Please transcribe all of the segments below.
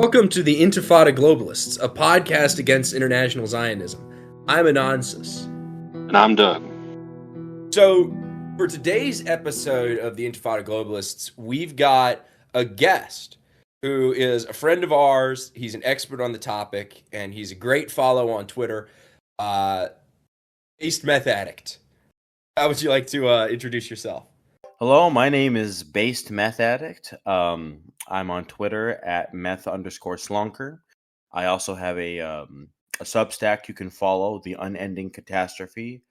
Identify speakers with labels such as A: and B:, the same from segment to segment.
A: Welcome to the Intifada Globalists, a podcast against international Zionism. I'm Anonsus.
B: And I'm Doug.
A: So, for today's episode of the Intifada Globalists, we've got a guest who is a friend of ours. He's an expert on the topic, and he's a great follow on Twitter. Based Meth Addict. How would you like to introduce yourself?
C: Hello, my name is Based Meth Addict. I'm on Twitter at meth_slunker. I also have a Substack you can follow, The Unending Catastrophe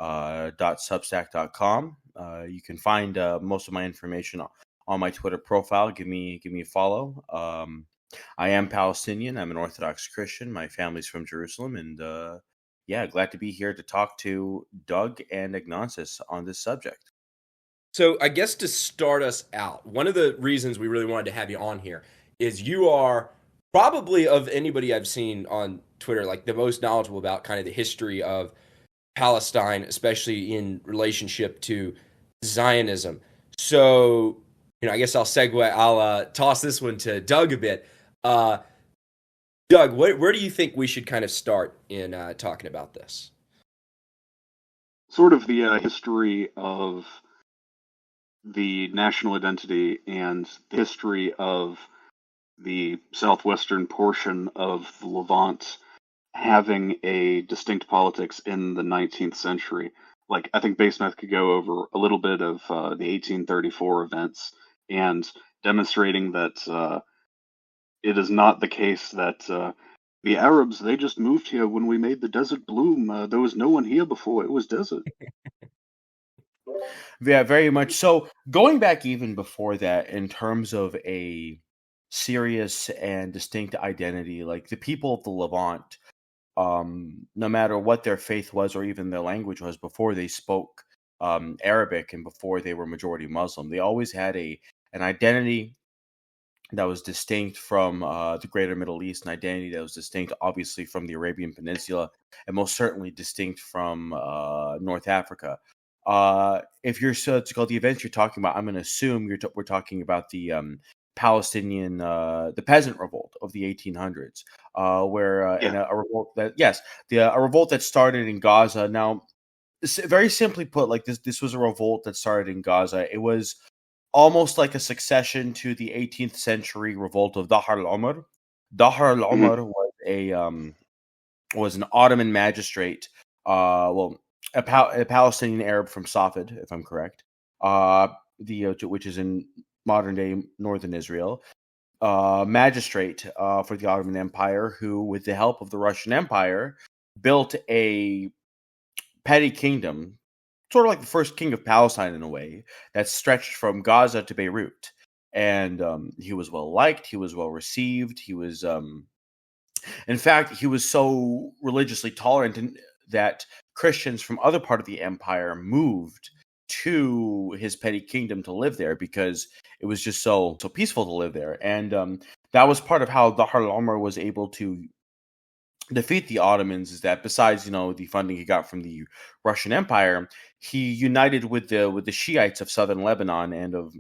C: .substack.com. You can find most of my information on my Twitter profile. Give me a follow. I am Palestinian. I'm an Orthodox Christian. My family's from Jerusalem, and glad to be here to talk to Doug and Ignatius on this subject.
A: So I guess to start us out, one of the reasons we really wanted to have you on here is you are probably, of anybody I've seen on Twitter, like the most knowledgeable about kind of the history of Palestine, especially in relationship to Zionism. So, I guess I'll toss this one to Doug a bit. Doug, where do you think we should kind of start in talking about this?
B: Sort of the history of the national identity and the history of the southwestern portion of the Levant having a distinct politics in the 19th century. Like, I think Based Meth could go over a little bit of the 1834 events and demonstrating that it is not the case that the Arabs, they just moved here when we made the desert bloom. There was no one here before. It was desert.
C: Yeah, very much so. Going back even before that, in terms of a serious and distinct identity, like the people of the Levant, no matter what their faith was or even their language was before they spoke Arabic and before they were majority Muslim, they always had an identity that was distinct from the greater Middle East, an identity that was distinct, obviously, from the Arabian Peninsula, and most certainly distinct from North Africa. If you're it's called the events you're talking about, I'm going to assume we're talking about the Palestinian, the peasant revolt of the 1800s, where in a revolt a revolt that started in Gaza. Now, very simply put, like this was a revolt that started in Gaza. It was almost like a succession to the 18th century revolt of Dahr al-Umar. Dahr al-Umar was an Ottoman magistrate. A Palestinian Arab from Safed, if I'm correct, which is in modern day northern Israel, magistrate for the Ottoman Empire, who, with the help of the Russian Empire, built a petty kingdom, sort of like the first king of Palestine in a way, that stretched from Gaza to Beirut. And he was well liked, he was well received, he was, in fact, he was so religiously tolerant that Christians from other part of the empire moved to his petty kingdom to live there because it was just so peaceful to live there. And that was part of how Dahr al-Umar was able to defeat the Ottomans, is that besides, the funding he got from the Russian Empire, he united with the Shiites of southern Lebanon and of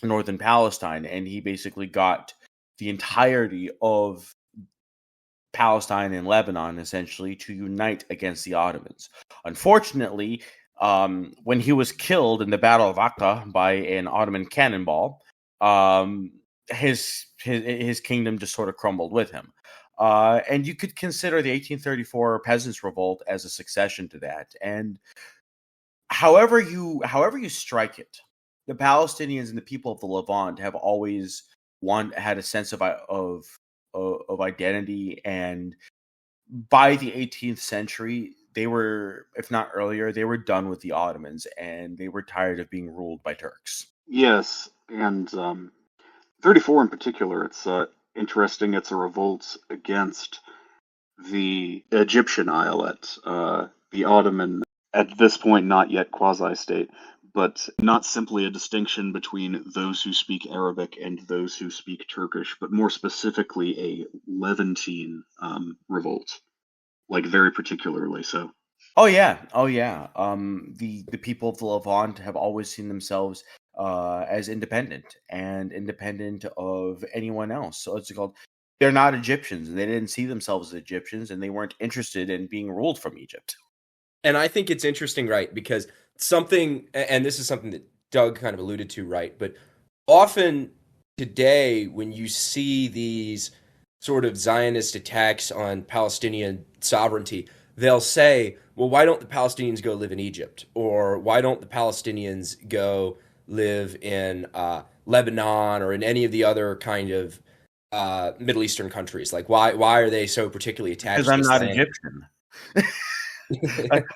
C: northern Palestine, and he basically got the entirety of Palestine and Lebanon essentially to unite against the Ottomans. Unfortunately, when he was killed in the Battle of Akka by an Ottoman cannonball, his kingdom just sort of crumbled with him. And you could consider the 1834 Peasants' Revolt as a succession to that. And however you strike it, the Palestinians and the people of the Levant have always had a sense of identity, and by the 18th century, they were, if not earlier, they were done with the Ottomans, and they were tired of being ruled by Turks.
B: Yes, and 34 in particular, it's interesting. It's a revolt against the Egyptian eyalet, the Ottoman, at this point not yet quasi-state, but not simply a distinction between those who speak Arabic and those who speak Turkish, but more specifically a Levantine revolt, like very particularly so.
C: Oh yeah. The people of the Levant have always seen themselves as independent and independent of anyone else. So it's called. They're not Egyptians, and they didn't see themselves as Egyptians, and they weren't interested in being ruled from Egypt.
A: And I think it's interesting, right? Because and this is something that Doug kind of alluded to, right? But often today, when you see these sort of Zionist attacks on Palestinian sovereignty, they'll say, well, why don't the Palestinians go live in Egypt? Or why don't the Palestinians go live in Lebanon or in any of the other kind of Middle Eastern countries? Like, why are they so particularly
C: Because
A: attached to
C: I'm
A: this
C: not
A: land?
C: Egyptian.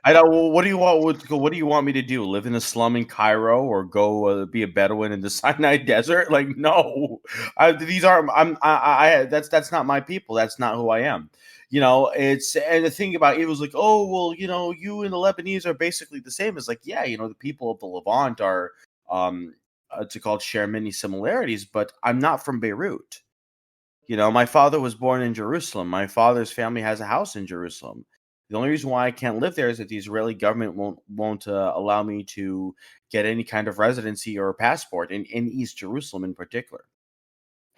C: I don't. Well, what do you want? What do you want me to do? Live in a slum in Cairo, or go be a Bedouin in the Sinai Desert? Like, no, these are. That's not my people. That's not who I am. It's and the thing about it was like, oh well, you and the Lebanese are basically the same. It's like, yeah, the people of the Levant are, it's called share many similarities, but I'm not from Beirut. My father was born in Jerusalem. My father's family has a house in Jerusalem. The only reason why I can't live there is that the Israeli government won't allow me to get any kind of residency or passport in East Jerusalem in particular.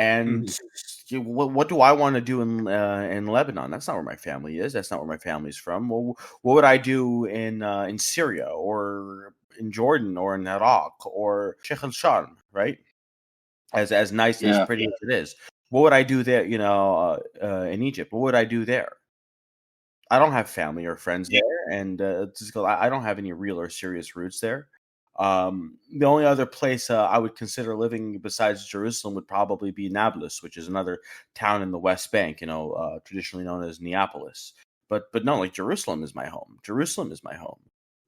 C: And
A: Mhm.
C: what do I want to do in Lebanon? That's not where my family is. That's not where my family's from. Well, what would I do in Syria or in Jordan or in Iraq or Sheikh al-Sharm, right? As nice and as
B: Yeah.
C: pretty as it is, what would I do there? In Egypt, what would I do there? I don't have family or friends there, and I don't have any real or serious roots there. The only other place I would consider living besides Jerusalem would probably be Nablus, which is another town in the West Bank, traditionally known as Neapolis. But no, like Jerusalem is my home. Jerusalem is my home.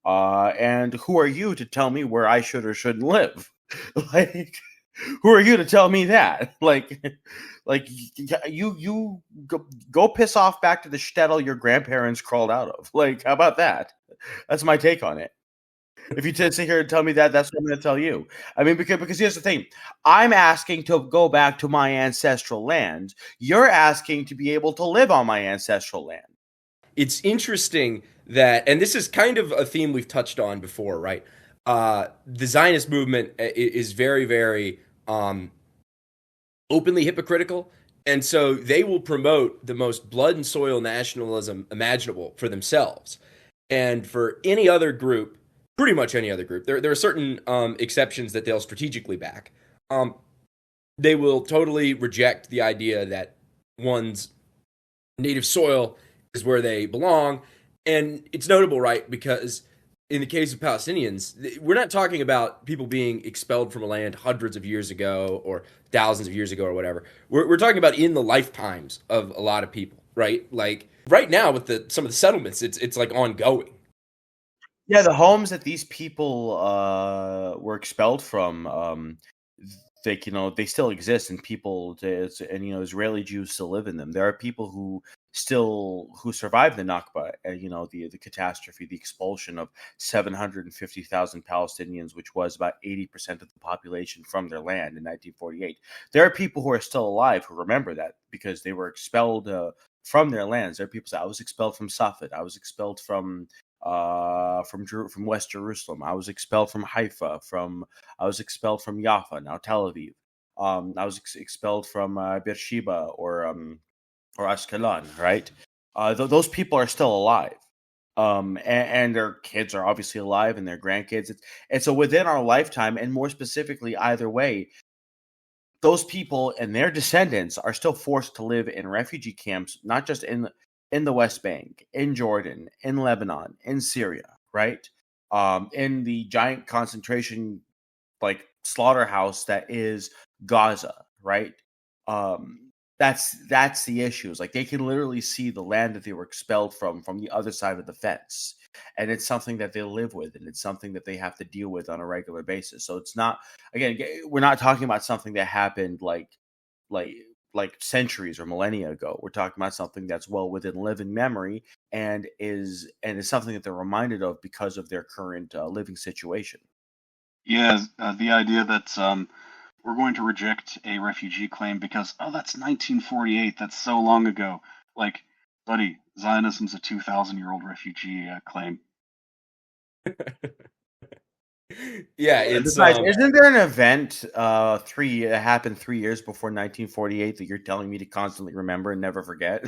C: And who are you to tell me where I should or shouldn't live? Like, who are you to tell me that? Like you go piss off back to the shtetl your grandparents crawled out of. Like, how about that? That's my take on it. If you sit here and tell me that, that's what I'm going to tell you. I mean, because here's the thing: I'm asking to go back to my ancestral land. You're asking to be able to live on my ancestral land.
A: It's interesting that, and this is kind of a theme we've touched on before, right? The Zionist movement is very, very openly hypocritical. And so they will promote the most blood and soil nationalism imaginable for themselves. And for any other group, pretty much any other group, there are certain exceptions that they'll strategically back. Um, they will totally reject the idea that one's native soil is where they belong. And it's notable, right? Because in the case of Palestinians, we're not talking about people being expelled from a land hundreds of years ago or thousands of years ago or whatever. We're talking about in the lifetimes of a lot of people, right? Like right now with some of the settlements, it's like ongoing.
C: Yeah, the homes that these people were expelled from, they still exist, and Israeli Jews still live in them. There are people who survived the Nakba, the catastrophe, the expulsion of 750,000 Palestinians, which was about 80% of the population from their land in 1948. There are people who are still alive who remember that because they were expelled from their lands. There are people who say, I was expelled from Safed. I was expelled from West Jerusalem. I was expelled from Haifa. I was expelled from Jaffa, now Tel Aviv. I was expelled from Beersheba or Ashkelon. Right? Those people are still alive. And their kids are obviously alive, and their grandkids. And so within our lifetime, and more specifically, either way, those people and their descendants are still forced to live in refugee camps, not just in the West Bank, in Jordan, in Lebanon, in Syria, right? In the giant concentration slaughterhouse that is Gaza, right? That's the issue. It's like they can literally see the land that they were expelled from the other side of the fence, and it's something that they live with, and it's something that they have to deal with on a regular basis. So it's not, again, we're not talking about something that happened like centuries or millennia ago. We're talking about something that's well within living memory and is something that they're reminded of because of their current living situation.
B: Yeah, the idea that we're going to reject a refugee claim because, oh, that's 1948. That's so long ago. Like, buddy, Zionism's a 2,000-year-old refugee claim.
A: Yeah,
C: And
A: it's
C: besides, isn't there an event that happened 3 years before 1948 that you're telling me to constantly remember and never forget?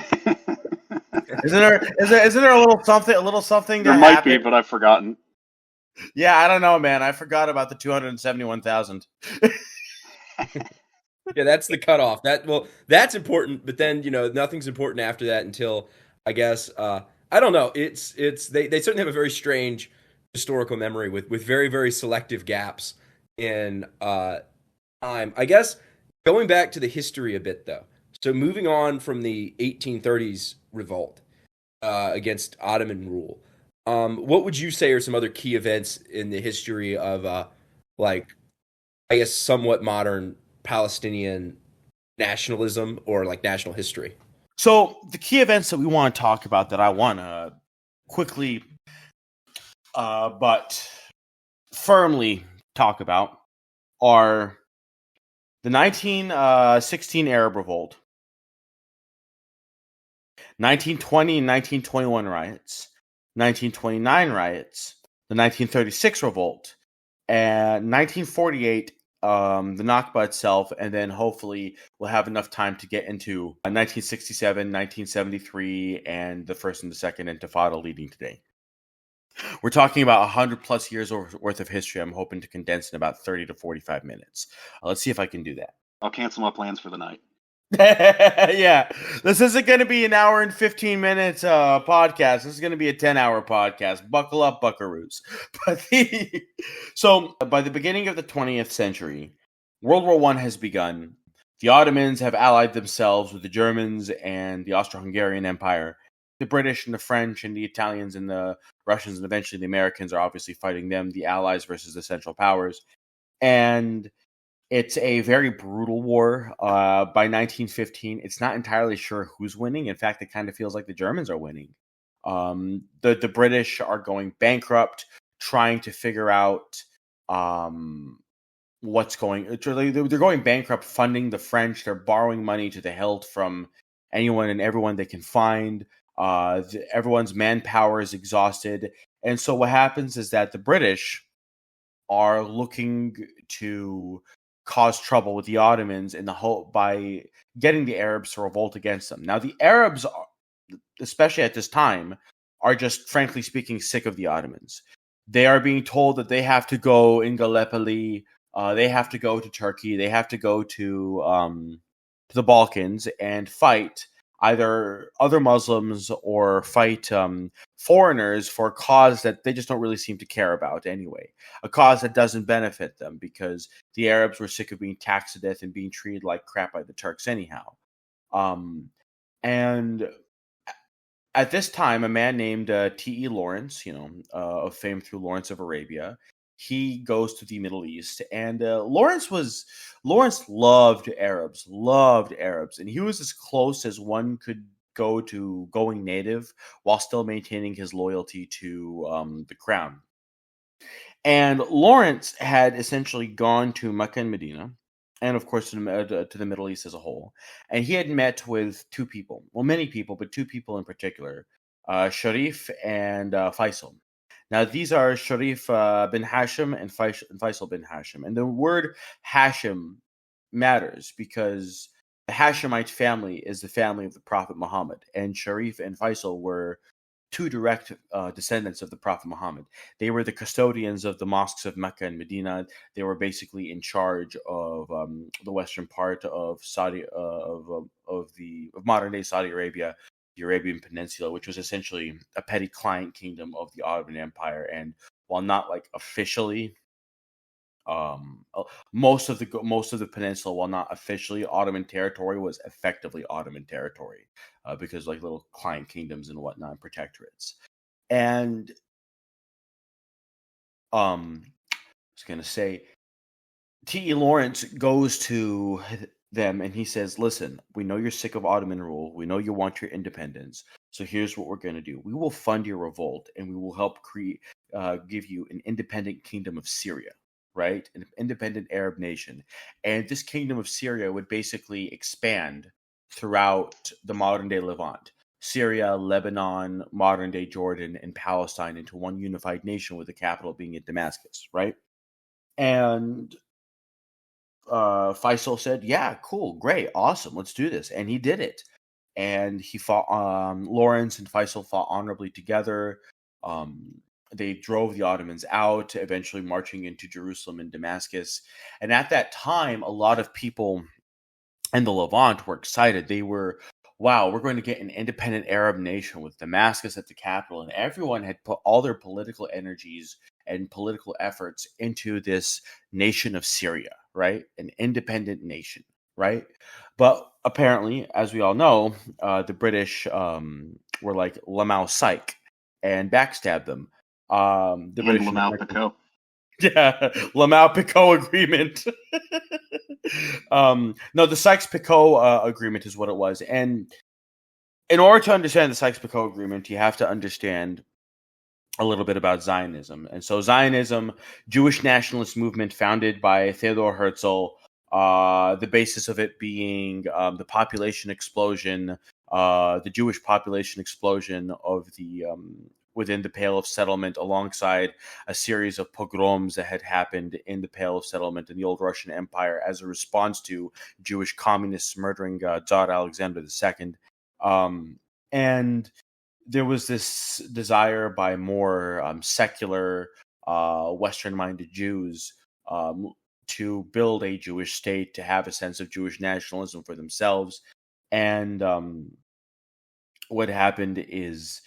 C: Isn't there a little something
B: There
C: that
B: might be,
C: happened?
B: but I've forgotten.
C: Yeah, I don't know, man. I forgot about the 271,000.
A: yeah, that's the cutoff. That's important, but then nothing's important after that until I guess I don't know. They certainly have a very strange historical memory with very very selective gaps in time. I guess going back to the history a bit though. So moving on from the 1830s revolt against Ottoman rule, what would you say are some other key events in the history of like I guess somewhat modern Palestinian nationalism or like national history?
C: So the key events that we want to talk about that I want to quickly but firmly talk about are the 1916 Arab Revolt, 1920 and 1921 riots, 1929 riots, the 1936 revolt, and 1948, the Nakba itself, and then hopefully we'll have enough time to get into 1967, 1973, and the first and the second Intifada leading today. We're talking about 100 plus years worth of history. I'm hoping to condense in about 30 to 45 minutes. Let's see if I can do that.
B: I'll cancel my plans for the night.
C: Yeah, this isn't going to be an hour and 15 minutes podcast. This is going to be a 10-hour podcast. Buckle up, buckaroos. So by the beginning of the 20th century, World War I has begun. The Ottomans have allied themselves with the Germans and the Austro-Hungarian Empire. The British and the French and the Italians and the Russians and eventually the Americans are obviously fighting them, the Allies versus the Central Powers. And it's a very brutal war. By 1915, it's not entirely sure who's winning. In fact, it kind of feels like the Germans are winning. The British are going bankrupt, trying to figure out what's going. They're going bankrupt, funding the French. They're borrowing money to the hilt from anyone and everyone they can find. Everyone's manpower is exhausted, and so what happens is that the British are looking to cause trouble with the Ottomans in the hope by getting the Arabs to revolt against them. Now, the Arabs, especially at this time, are just, frankly speaking, sick of the Ottomans. They are being told that they have to go in Gallipoli, they have to go to Turkey, they have to go to the Balkans and fight either other Muslims or fight foreigners for a cause that they just don't really seem to care about anyway. A cause that doesn't benefit them because the Arabs were sick of being taxed to death and being treated like crap by the Turks anyhow. And at this time, a man named T.E. Lawrence, of fame through Lawrence of Arabia, he goes to the Middle East, and Lawrence loved Arabs, and he was as close as one could go to going native while still maintaining his loyalty to the crown. And Lawrence had essentially gone to Mecca and Medina, and of course to the Middle East as a whole. And he had met with two people, well, many people, but two people in particular, Sharif and Faisal. Now, these are Sharif bin Hashim and Faisal bin Hashim. And the word Hashim matters because the Hashemite family is the family of the Prophet Muhammad, and Sharif and Faisal were two direct descendants of the Prophet Muhammad. They were the custodians of the mosques of Mecca and Medina. They were basically in charge of the western part of modern day Saudi Arabia, the Arabian Peninsula, which was essentially a petty client kingdom of the Ottoman Empire. And while not like officially, most of the peninsula, while not officially Ottoman territory, was effectively Ottoman territory because like little client kingdoms and whatnot, protectorates. And I was gonna say, T.E. Lawrence goes to them and he says, "Listen, we know you're sick of Ottoman rule. We know you want your independence. So here's what we're going to do. We will fund your revolt and we will help give you an independent kingdom of Syria, right? An independent Arab nation. And this kingdom of Syria would basically expand throughout the modern day Levant, Syria, Lebanon, modern day Jordan, and Palestine into one unified nation with the capital being in Damascus, right?" And Faisal said, "Yeah, cool, great, awesome, let's do this," and he did it. And he fought. Lawrence and Faisal fought honorably together. They drove the Ottomans out, eventually marching into Jerusalem and Damascus. And at that time, a lot of people in the Levant were excited. They were, wow, we're going to get an independent Arab nation with Damascus at the capital. And everyone had put all their political energies and political efforts into this nation of Syria, right? An independent nation, right? But apparently, as we all know, the British were like Lamau Psych and backstabbed them. The
B: And
C: British and
B: Lamau
C: American-
B: Picot.
C: yeah, Lamau-Picot agreement. No, the Sykes-Picot agreement is what it was. And in order to understand the Sykes-Picot agreement, you have to understand a little bit about Zionism. And so Zionism, Jewish nationalist movement founded by Theodor Herzl, the basis of it being the population explosion, the Jewish population explosion of the within the Pale of Settlement, alongside a series of pogroms that had happened in the Pale of Settlement in the old Russian Empire as a response to Jewish communists murdering Tsar Alexander II. And there was this desire by more secular, Western-minded Jews to build a Jewish state, to have a sense of Jewish nationalism for themselves. And what happened is,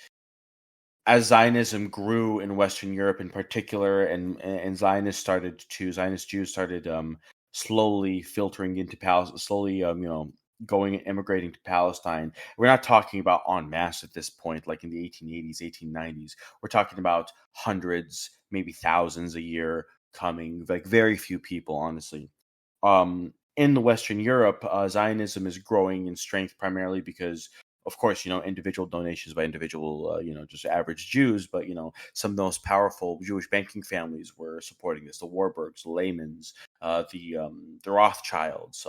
C: as Zionism grew in Western Europe in particular, and Zionist Jews started slowly filtering into Palestine, slowly immigrating to Palestine. We're not talking about en masse at this point, like in the 1880s, 1890s. We're talking about hundreds, maybe thousands a year coming, like very few people, honestly. In the Western Europe, Zionism is growing in strength primarily because, of course, individual donations by individual, just average Jews, but, some of the most powerful Jewish banking families were supporting this: the Warburgs, the Lehmans, the Rothschilds,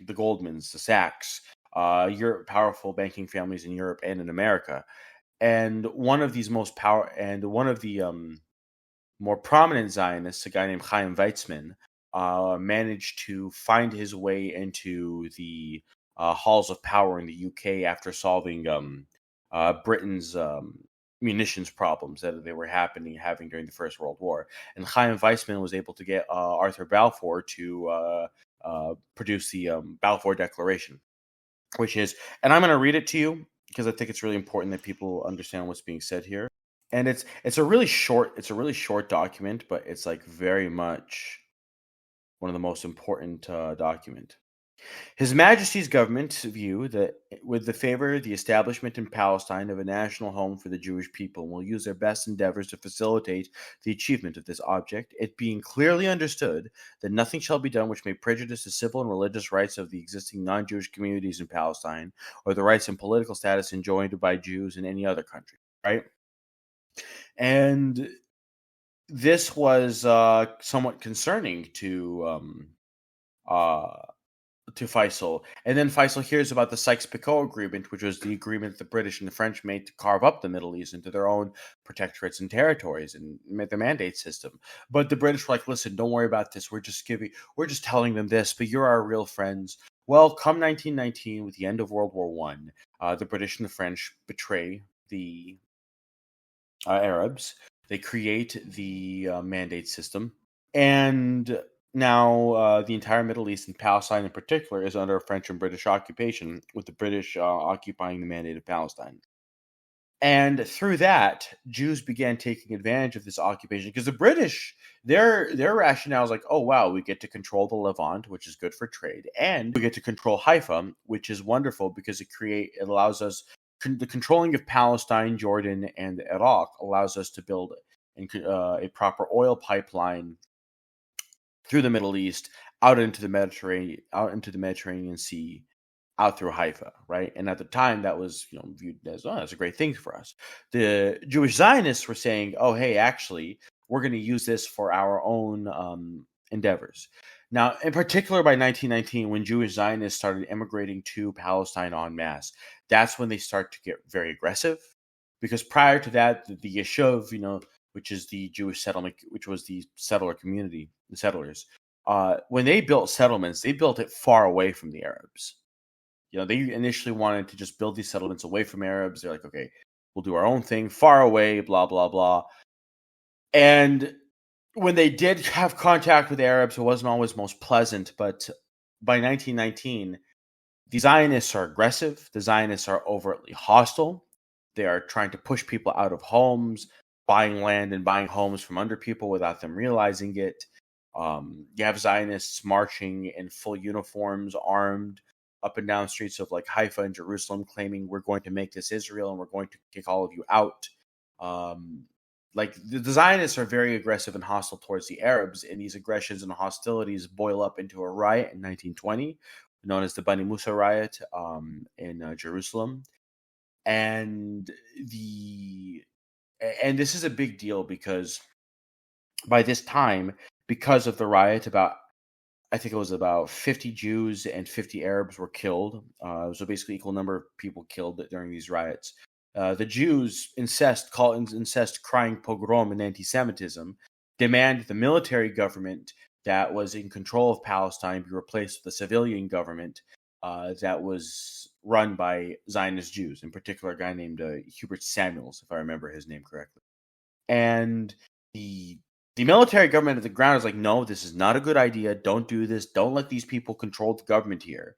C: the Goldmans, the Sachs, powerful banking families in Europe and in America. And one of these one of the more prominent Zionists, a guy named Chaim Weizmann, managed to find his way into the halls of power in the UK after solving Britain's munitions problems that they were having during the First World War. And Chaim Weizmann was able to get Arthur Balfour to produce the Balfour Declaration, which is, and I'm going to read it to you because I think it's really important that people understand what's being said here. And it's a really short document, but it's like very much one of the most important document. His Majesty's government view that with the favor the establishment in Palestine of a national home for the Jewish people, and will use their best endeavors to facilitate the achievement of this object, it being clearly understood that nothing shall be done which may prejudice the civil and religious rights of the existing non-Jewish communities in Palestine, or the rights and political status enjoyed by Jews in any other country. Right? And this was somewhat concerning to Faisal. And then Faisal hears about the Sykes-Picot Agreement, which was the agreement the British and the French made to carve up the Middle East into their own protectorates and territories and the mandate system. But the British were like, listen, don't worry about this. We're just telling them this, but you're our real friends. Well, come 1919, with the end of World War I, the British and the French betray the Arabs. They create the mandate system. And now the entire Middle East, and Palestine in particular, is under French and British occupation, with the British occupying the mandate of Palestine. And through that, Jews began taking advantage of this occupation, because the British, their rationale is like, oh wow, we get to control the Levant, which is good for trade, and we get to control Haifa, which is wonderful because it allows us the controlling of Palestine, Jordan, and Iraq allows us to build a proper oil pipeline through the Middle East out into the Mediterranean Sea, out through Haifa, right? And at the time, that was viewed as, oh, that's a great thing for us. The Jewish Zionists were saying, oh, hey, actually, we're going to use this for our own endeavors. Now, in particular, by 1919, when Jewish Zionists started immigrating to Palestine en masse, that's when they start to get very aggressive. Because prior to that, the Yeshuv, which is the Jewish settlement, which was the settler community, the settlers, when they built settlements, they built it far away from the Arabs. They initially wanted to just build these settlements away from Arabs. They're like, okay, we'll do our own thing, far away, blah, blah, blah. And when they did have contact with Arabs, it wasn't always most pleasant. But by 1919, the Zionists are aggressive. The Zionists are overtly hostile. They are trying to push people out of homes, buying land and buying homes from under people without them realizing it. You have Zionists marching in full uniforms, armed, up and down streets of like Haifa and Jerusalem, claiming we're going to make this Israel and we're going to kick all of you out. Like the Zionists are very aggressive and hostile towards the Arabs, and these aggressions and hostilities boil up into a riot in 1920, known as the Bani Musa riot in Jerusalem. And this is a big deal because by this time, because of the riot, I think it was about 50 Jews and 50 Arabs were killed. So basically equal number of people killed during these riots. The Jews call incest crying pogrom and anti-Semitism, demand the military government that was in control of Palestine be replaced with a civilian government that was run by Zionist Jews, in particular a guy named Hubert Samuels, if I remember his name correctly. And the military government at the ground is like, no, this is not a good idea. Don't do this. Don't let these people control the government here.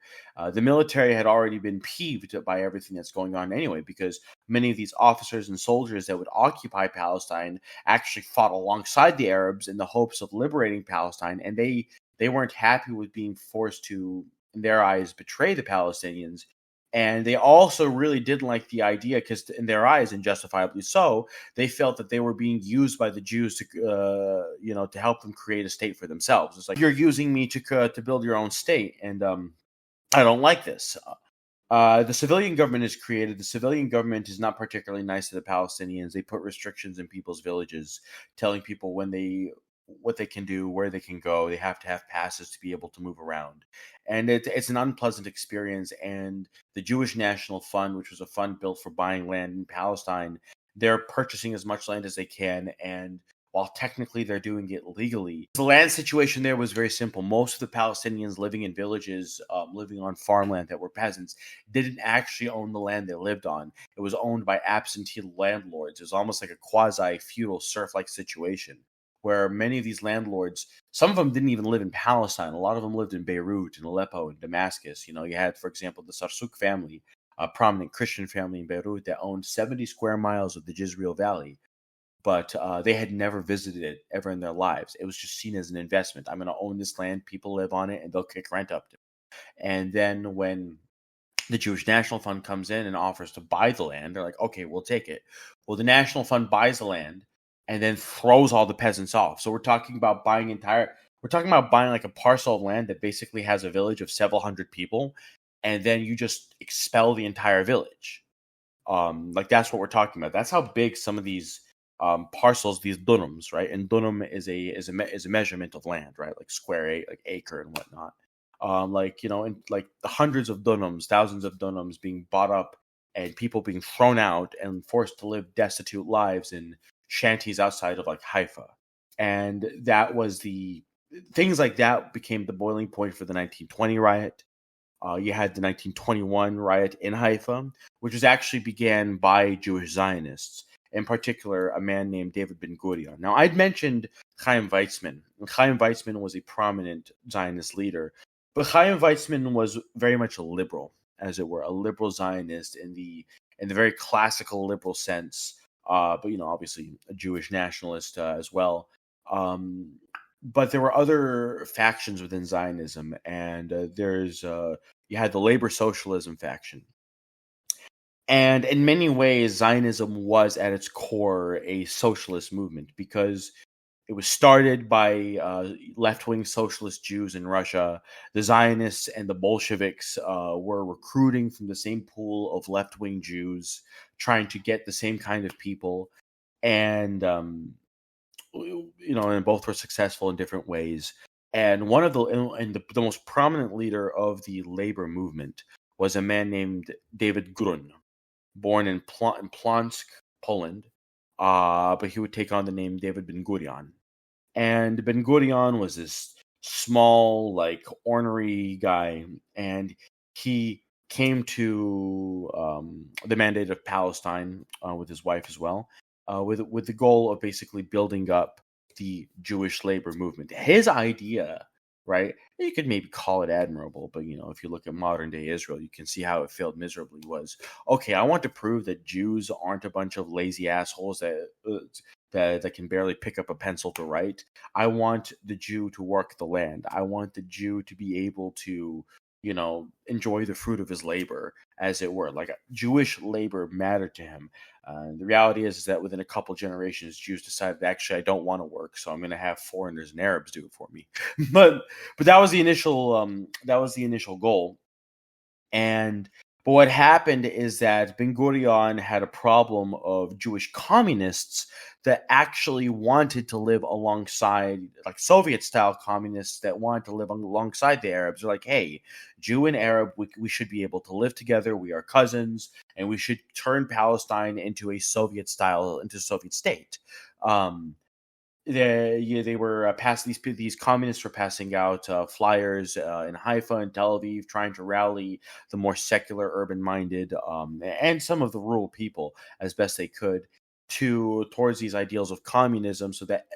C: The military had already been peeved by everything that's going on anyway, because many of these officers and soldiers that would occupy Palestine actually fought alongside the Arabs in the hopes of liberating Palestine, and they weren't happy with being forced to, in their eyes, betray the Palestinians. And they also really didn't like the idea because, in their eyes, and justifiably so, they felt that they were being used by the Jews to, to help them create a state for themselves. It's like, you're using me to build your own state, and I don't like this. The civilian government is created. The civilian government is not particularly nice to the Palestinians. They put restrictions in people's villages, telling people what they can do, where they can go. They have to have passes to be able to move around. And it's an unpleasant experience. And the Jewish National Fund, which was a fund built for buying land in Palestine, they're purchasing as much land as they can. And while technically they're doing it legally, the land situation there was very simple. Most of the Palestinians living in villages, living on farmland that were peasants, didn't actually own the land they lived on. It was owned by absentee landlords. It was almost like a quasi-feudal serf-like situation, where many of these landlords, some of them didn't even live in Palestine. A lot of them lived in Beirut and Aleppo and Damascus. You had, for example, the Sarsouk family, a prominent Christian family in Beirut that owned 70 square miles of the Jezreel Valley. But they had never visited it ever in their lives. It was just seen as an investment. I'm going to own this land, people live on it, and they'll kick rent up to it. And then when the Jewish National Fund comes in and offers to buy the land, they're like, okay, we'll take it. Well, the National Fund buys the land and then throws all the peasants off. So we're talking about buying like a parcel of land that basically has a village of several hundred people, and then you just expel the entire village. Like that's what we're talking about. That's how big some of these parcels, these dunams, right? And dunam is a measurement of land, right? Like square acre and whatnot. In like the hundreds of dunams, thousands of dunams being bought up, and people being thrown out and forced to live destitute lives in shanties outside of like Haifa. And that was things like that became the boiling point for the 1920 riot. You had the 1921 riot in Haifa, which was actually began by Jewish Zionists, in particular a man named David Ben Gurion. Now, I'd mentioned Chaim Weizmann. Chaim Weizmann was a prominent Zionist leader, but Chaim Weizmann was very much a liberal, as it were, a liberal Zionist in the very classical liberal sense. But obviously a Jewish nationalist as well. But there were other factions within Zionism, and you had the labor socialism faction. And in many ways, Zionism was at its core a socialist movement because it was started by left-wing socialist Jews in Russia. The Zionists and the Bolsheviks were recruiting from the same pool of left-wing Jews, trying to get the same kind of people. And, and both were successful in different ways. And the most prominent leader of the labor movement was a man named David Grun, born in Plonsk, Poland. But he would take on the name David Ben Gurion. And Ben Gurion was this small, like ornery guy, and he came to the mandate of Palestine with his wife as well, with the goal of basically building up the Jewish labor movement. His idea, right? You could maybe call it admirable, but if you look at modern day Israel, you can see how it failed miserably. Was okay. I want to prove that Jews aren't a bunch of lazy assholes that can barely pick up a pencil to write. I want the Jew to work the land. I want the Jew to be able to, enjoy the fruit of his labor, as it were. Like Jewish labor mattered to him. The reality is that within a couple generations, Jews decided, actually, I don't want to work, so I'm going to have foreigners and Arabs do it for me. but that was the initial goal. But what happened is that Ben Gurion had a problem of Jewish communists that actually wanted to live alongside, like Soviet-style communists that wanted to live alongside the Arabs. They're like, hey, Jew and Arab, we should be able to live together. We are cousins, and we should turn Palestine into a Soviet state. They were these communists were passing out flyers in Haifa and Tel Aviv, trying to rally the more secular, urban-minded, and some of the rural people as best they could towards these ideals of communism, so that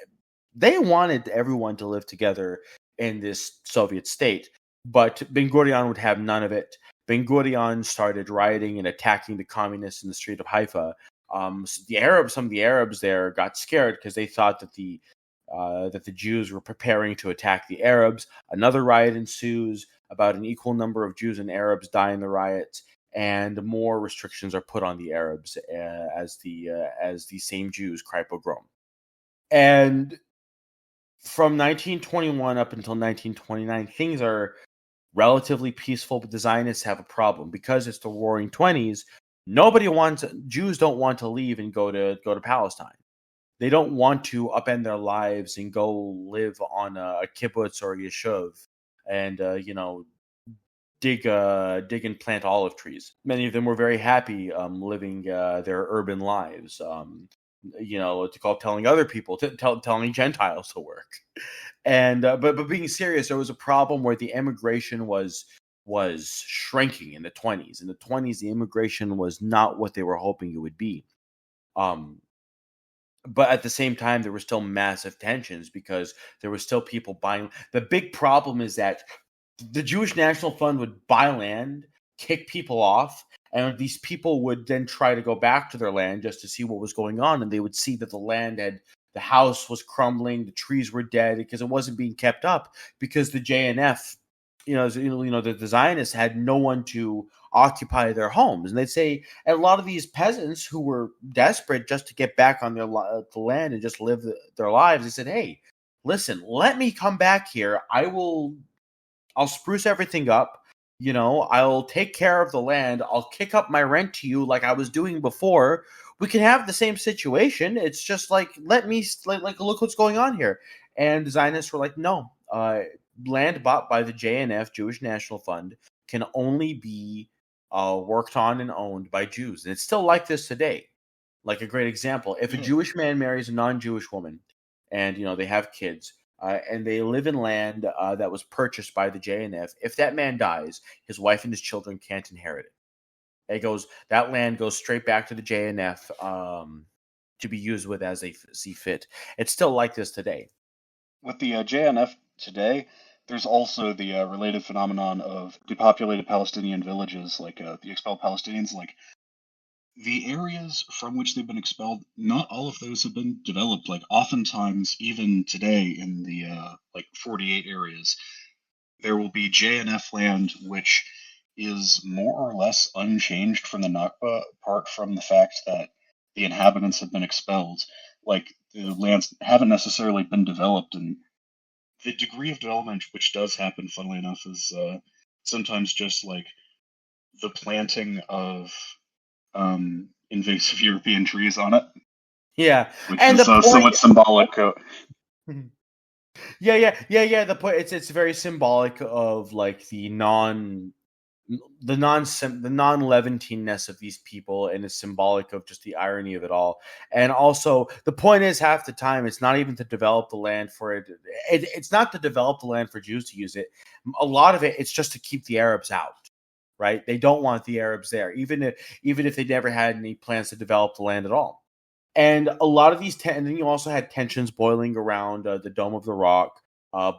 C: they wanted everyone to live together in this Soviet state. But Ben Gurion would have none of it. Ben Gurion started rioting and attacking the communists in the street of Haifa. So some of the Arabs there got scared because they thought that the Jews were preparing to attack the Arabs. Another riot ensues. About an equal number of Jews and Arabs die in the riots, and more restrictions are put on the Arabs as the same Jews cry pogrom. And from 1921 up until 1929, things are relatively peaceful, but the Zionists have a problem because it's the Roaring '20s. Jews don't want to leave and go to Palestine. They don't want to upend their lives and go live on a kibbutz or a yeshuv and dig and plant olive trees. Many of them were very happy living their urban lives. Telling other people, telling Gentiles to work. And but being serious, there was a problem where the immigration was shrinking in the 20s. In the 20s, the immigration was not what they were hoping it would be. But at the same time, there were still massive tensions because there were still people buying. The big problem is that the Jewish National Fund would buy land, kick people off, and these people would then try to go back to their land just to see what was going on. And they would see that the house was crumbling, the trees were dead because it wasn't being kept up because the JNF, the Zionists had no one to occupy their homes. And they'd say, and a lot of these peasants who were desperate just to get back on the land and just live their lives, they said, hey, listen, let me come back here. I'll spruce everything up. I'll take care of the land. I'll kick up my rent to you like I was doing before. We can have the same situation. It's just like, look what's going on here. And the Zionists were like, no, land bought by the JNF, Jewish National Fund, can only be worked on and owned by Jews. And it's still like this today. Like a great example, if a Jewish man marries a non-Jewish woman and, they have kids, and they live in land that was purchased by the JNF, if that man dies, his wife and his children can't inherit it. That land goes straight back to the JNF to be used with as they see fit. It's still like this today.
B: With the JNF today, there's also the related phenomenon of depopulated Palestinian villages, like the expelled Palestinians. Like the areas from which they've been expelled, not all of those have been developed. Like oftentimes, even today in the 48 areas, there will be JNF land which is more or less unchanged from the Nakba, apart from the fact that the inhabitants have been expelled. Like the lands haven't necessarily been developed, and the degree of development which does happen, funnily enough, is sometimes just like the planting of invasive European trees on it.
C: Yeah,
B: which is somewhat symbolic.
C: Yeah. The point it's very symbolic of like the the non-Levantineness of these people, and is symbolic of just the irony of it all. And also, the point is, half the time, it's not even to develop the land for it. It's not to develop the land for Jews to use it. A lot of it, it's just to keep the Arabs out. Right? They don't want the Arabs there, even if they never had any plans to develop the land at all. And a lot of these, and then you also had tensions boiling around the Dome of the Rock,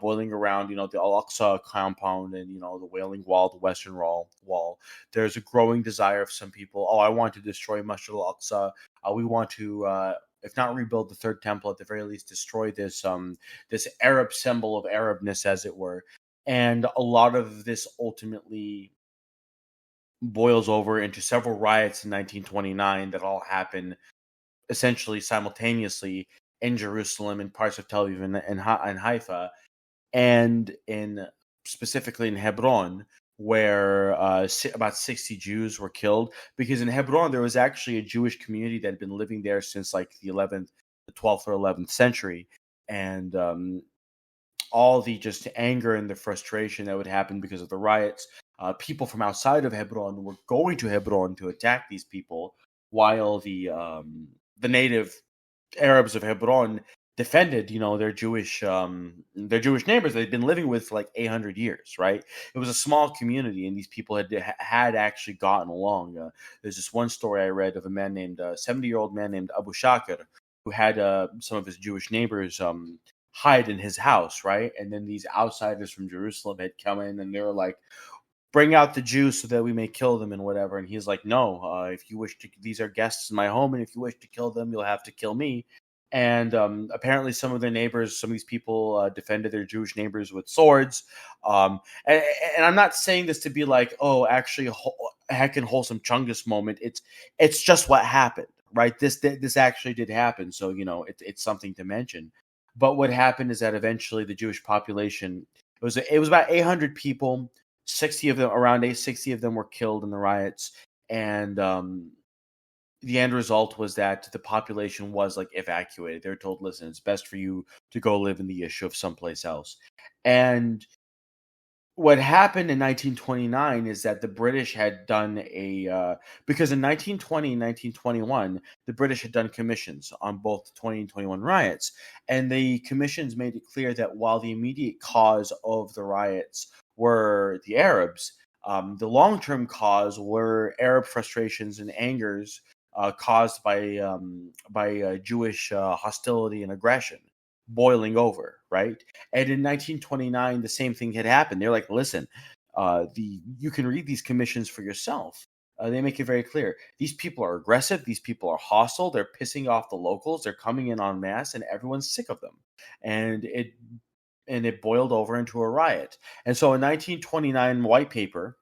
C: boiling around, the Al-Aqsa compound, and the Wailing Wall, the Western Wall. There's a growing desire of some people. Oh, I want to destroy Masjid al-Aqsa. We want to, if not rebuild the Third Temple, at the very least destroy this Arab symbol of Arabness, as it were. And a lot of this ultimately boils over into several riots in 1929 that all happen essentially simultaneously in Jerusalem and parts of Tel Aviv and Haifa, and specifically in Hebron, where about 60 Jews were killed. Because in Hebron, there was actually a Jewish community that had been living there since like the 12th or 11th century. And all the just anger and the frustration that would happen because of the riots, people from outside of Hebron were going to Hebron to attack these people, while the native Arabs of Hebron defended, their Jewish neighbors they'd been living with for like 800 years, right? It was a small community, and these people had actually gotten along. There's this one story I read of a man named 70-year-old man named Abu Shakir, who had some of his Jewish neighbors hide in his house, right? And then these outsiders from Jerusalem had come in, and they were like, bring out the Jews so that we may kill them and whatever. And he's like, no, if you wish to, these are guests in my home, and if you wish to kill them, you'll have to kill me. And apparently some of their neighbors, some of these people defended their Jewish neighbors with swords. And I'm not saying this to be like, oh, actually a heckin' wholesome Chungus moment. It's just what happened, right? This actually did happen. So, it's something to mention. But what happened is that eventually the Jewish population, it was about 800 people. 60 of them were killed in the riots, and the end result was that the population was like evacuated. They were told, "Listen, it's best for you to go live in the Yishuv someplace else." And what happened in 1929 is that the British had done because in 1920 and 1921, the British had done commissions on both the 20 and 21 riots. And the commissions made it clear that while the immediate cause of the riots were the Arabs, the long-term cause were Arab frustrations and angers caused by Jewish hostility and aggression boiling over, right? And in 1929, the same thing had happened. They're like, listen, you can read these commissions for yourself. They make it very clear. These people are aggressive. These people are hostile. They're pissing off the locals. They're coming in en masse, and everyone's sick of them. And it boiled over into a riot. And so a 1929 white paper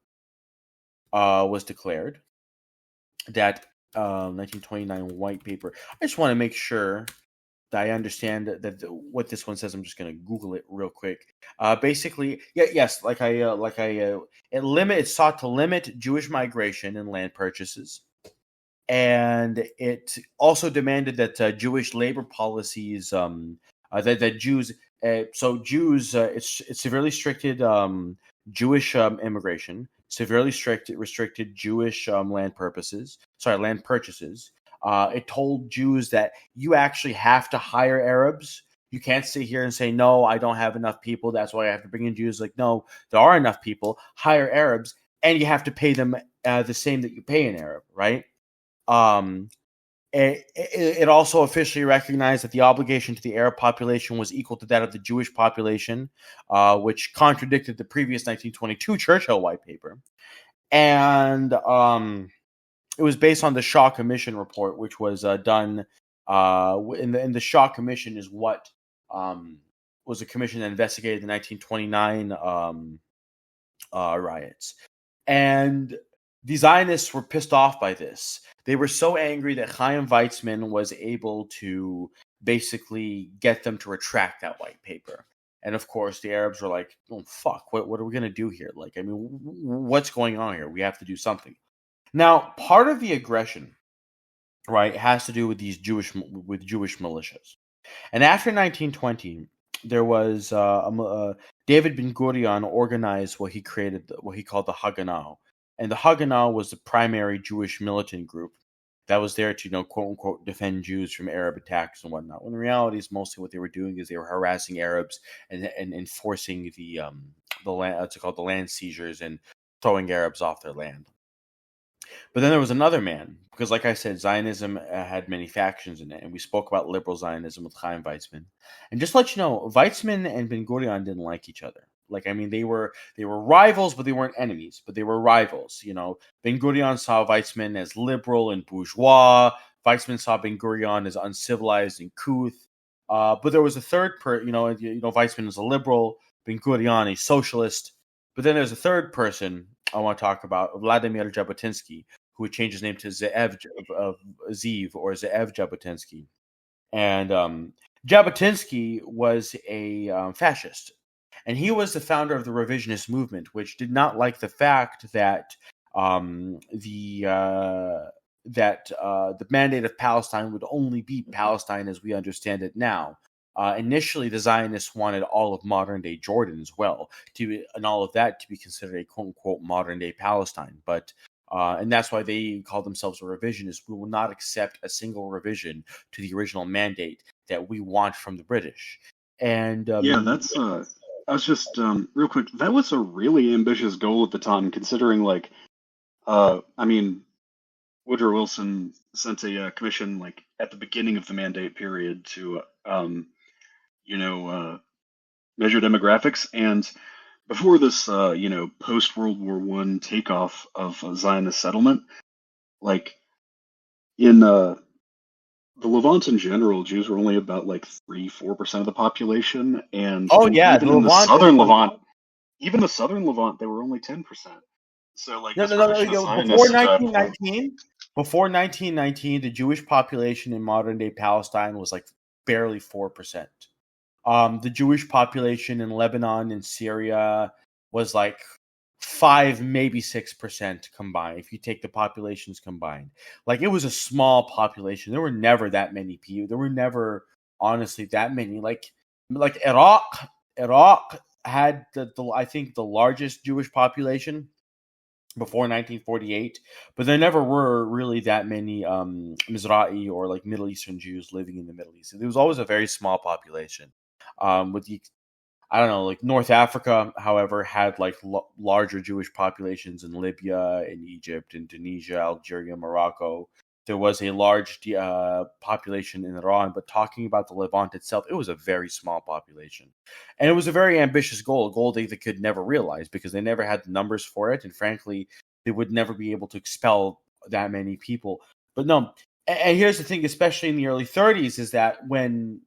C: was declared. That 1929 white paper. I just want to make sure I understand that what this one says. I'm just going to Google it real quick. Basically, yes, it sought to limit Jewish migration and land purchases, and it also demanded that Jewish labor policies, that Jews, it severely restricted Jewish immigration, severely restricted Jewish land purchases. It told Jews that you actually have to hire Arabs. You can't sit here and say, no, I don't have enough people, that's why I have to bring in Jews. Like, no, there are enough people. Hire Arabs, and you have to pay them the same that you pay an Arab, right? It also officially recognized that the obligation to the Arab population was equal to that of the Jewish population, which contradicted the previous 1922 Churchill White Paper. And it was based on the Shaw Commission report, which was done in the Shaw Commission is what was a commission that investigated the 1929 riots. And the Zionists were pissed off by this. They were so angry that Chaim Weizmann was able to basically get them to retract that white paper. And of course, the Arabs were like, "Oh fuck! What are we gonna do here? Like, I mean, what's going on here? We have to do something." Now, part of the aggression, right, has to do with these Jewish militias. And after 1920, there was David Ben Gurion organized what he called the Haganah, and the Haganah was the primary Jewish militant group that was there to, quote unquote, defend Jews from Arab attacks and whatnot. When in reality, is mostly what they were doing is they were harassing Arabs and enforcing the land, what's it called, the land seizures, and throwing Arabs off their land. But then there was another man, because like I said, Zionism had many factions in it, and we spoke about liberal Zionism with Chaim Weizmann. And just to let you know, Weizmann and Ben Gurion didn't like each other. Like, I mean, they were rivals, but they weren't enemies. But they were rivals. Ben Gurion saw Weizmann as liberal and bourgeois. Weizmann saw Ben Gurion as uncivilized and couth. But there was a third Weizmann is a liberal, Ben Gurion a socialist. But then there's a third person I want to talk about, Vladimir Jabotinsky, who would change his name to Zeev Jabotinsky. And Jabotinsky was a fascist. And he was the founder of the revisionist movement, which did not like the fact that the mandate of Palestine would only be Palestine as we understand it now. Initially, the Zionists wanted all of modern-day Jordan as well, and all of that to be considered a quote-unquote modern-day Palestine. But and that's why they call themselves a revisionist. We will not accept a single revision to the original mandate that we want from the British. And
B: that's. I was just real quick. That was a really ambitious goal at the time, considering I mean, Woodrow Wilson sent a commission at the beginning of the mandate period to measure demographics, and before this post World War I takeoff of Zionist settlement, in the Levant in general, Jews were only about 3-4% of the population, and even in the southern Levant, they were only 10%. So
C: before 1919, the Jewish population in modern day Palestine was barely 4%. The Jewish population in Lebanon and Syria was 5, maybe 6% combined. If you take the populations combined, it was a small population. There were never that many people. There were never, honestly, that many. Iraq had I think the largest Jewish population before 1948, but there never were really that many Mizrahi or Middle Eastern Jews living in the Middle East. It was always a very small population. North Africa, however, had larger Jewish populations in Libya, in Egypt, in Tunisia, Algeria, Morocco. There was a large population in Iran, but talking about the Levant itself, it was a very small population. And it was a very ambitious goal, a goal they could never realize because they never had the numbers for it. And frankly, they would never be able to expel that many people. But no, and here's the thing, especially in the early 30s, is that when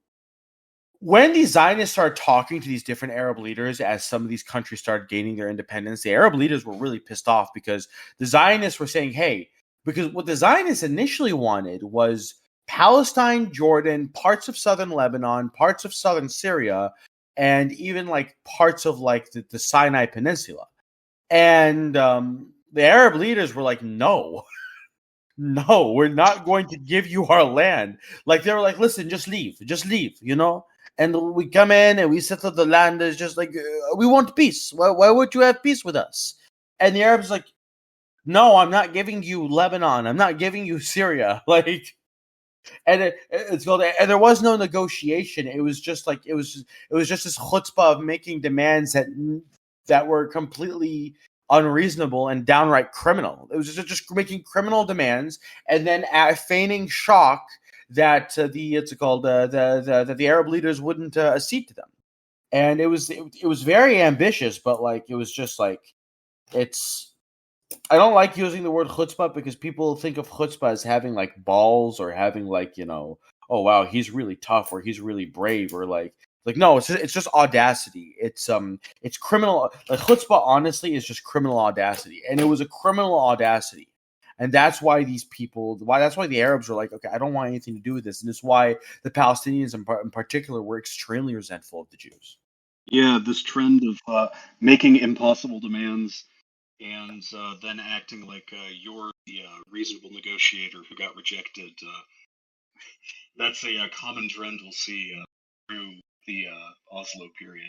C: these Zionists started talking to these different Arab leaders as some of these countries started gaining their independence, the Arab leaders were really pissed off because the Zionists were saying, hey, because what the Zionists initially wanted was Palestine, Jordan, parts of southern Lebanon, parts of southern Syria, and even parts of the Sinai Peninsula. And the Arab leaders were like, no, we're not going to give you our land. They were like, listen, just leave, And we come in and we settle the land. It's just we want peace. Why would you have peace with us? And the Arabs no, I'm not giving you Lebanon. I'm not giving you Syria. And it's called. And there was no negotiation. It was just it was just this chutzpah of making demands that were completely unreasonable and downright criminal. It was just making criminal demands and then feigning shock that the Arab leaders wouldn't accede to them. And it was very ambitious, but it was just it's. I don't like using the word chutzpah because people think of chutzpah as having balls or having oh wow, he's really tough or he's really brave or no, it's just audacity. It's criminal. Chutzpah honestly is just criminal audacity, and it was a criminal audacity, and that's why that's why the Arabs were okay, I don't want anything to do with this, and it's why the Palestinians in particular were extremely resentful of the Jews.
B: Yeah, this trend of making impossible demands and then acting like you're the reasonable negotiator who got rejected. That's a common trend we'll see through the Oslo period.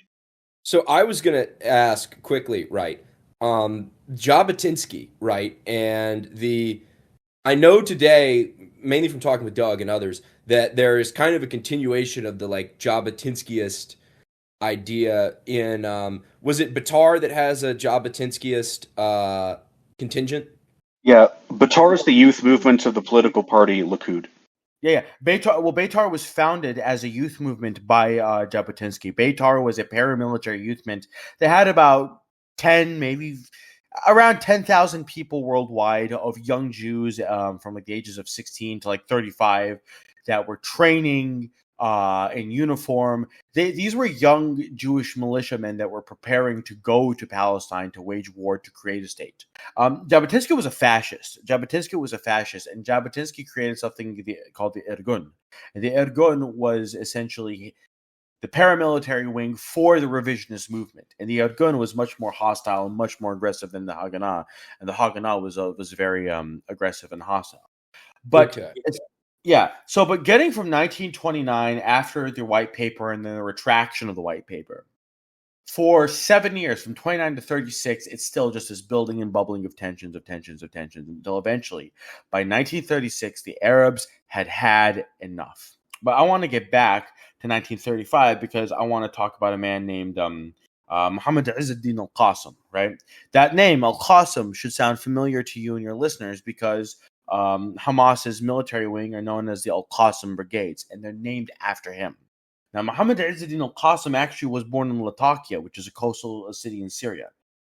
A: So I was going to ask quickly, right? Jabotinsky, right? I know today, mainly from talking with Doug and others, that there is kind of a continuation of the like Jabotinskiist idea in was it Batar that has a Jabotinskiist contingent?
B: Yeah, Batar is the youth movement of the political party Likud.
C: Yeah. Beitar was founded as a youth movement by Jabotinsky. Beitar was a paramilitary youth movement that had about 10, maybe around 10,000 people worldwide of young Jews from like the ages of 16 to like 35 that were training in uniform. These were young Jewish militiamen that were preparing to go to Palestine to wage war to create a state. Jabotinsky was a fascist. And Jabotinsky created something called the Irgun. And the Irgun was essentially the paramilitary wing for the revisionist movement. And the Irgun was much more hostile and much more aggressive than the Haganah. And the Haganah was very aggressive and hostile. But
A: Okay.
C: yeah, so but getting from 1929 after the white paper and then the retraction of the white paper, for 7 years, from 29 to 36, it's still just this building and bubbling of tensions, until eventually, by 1936, the Arabs had enough. But I want to get back to 1935 because I want to talk about a man named Muhammad Izzuddin al-Qasim, right? That name, al-Qasim, should sound familiar to you and your listeners because Hamas's military wing are known as the al-Qasim Brigades, and they're named after him. Now, Muhammad Izzuddin al-Qasim actually was born in Latakia, which is a coastal city in Syria.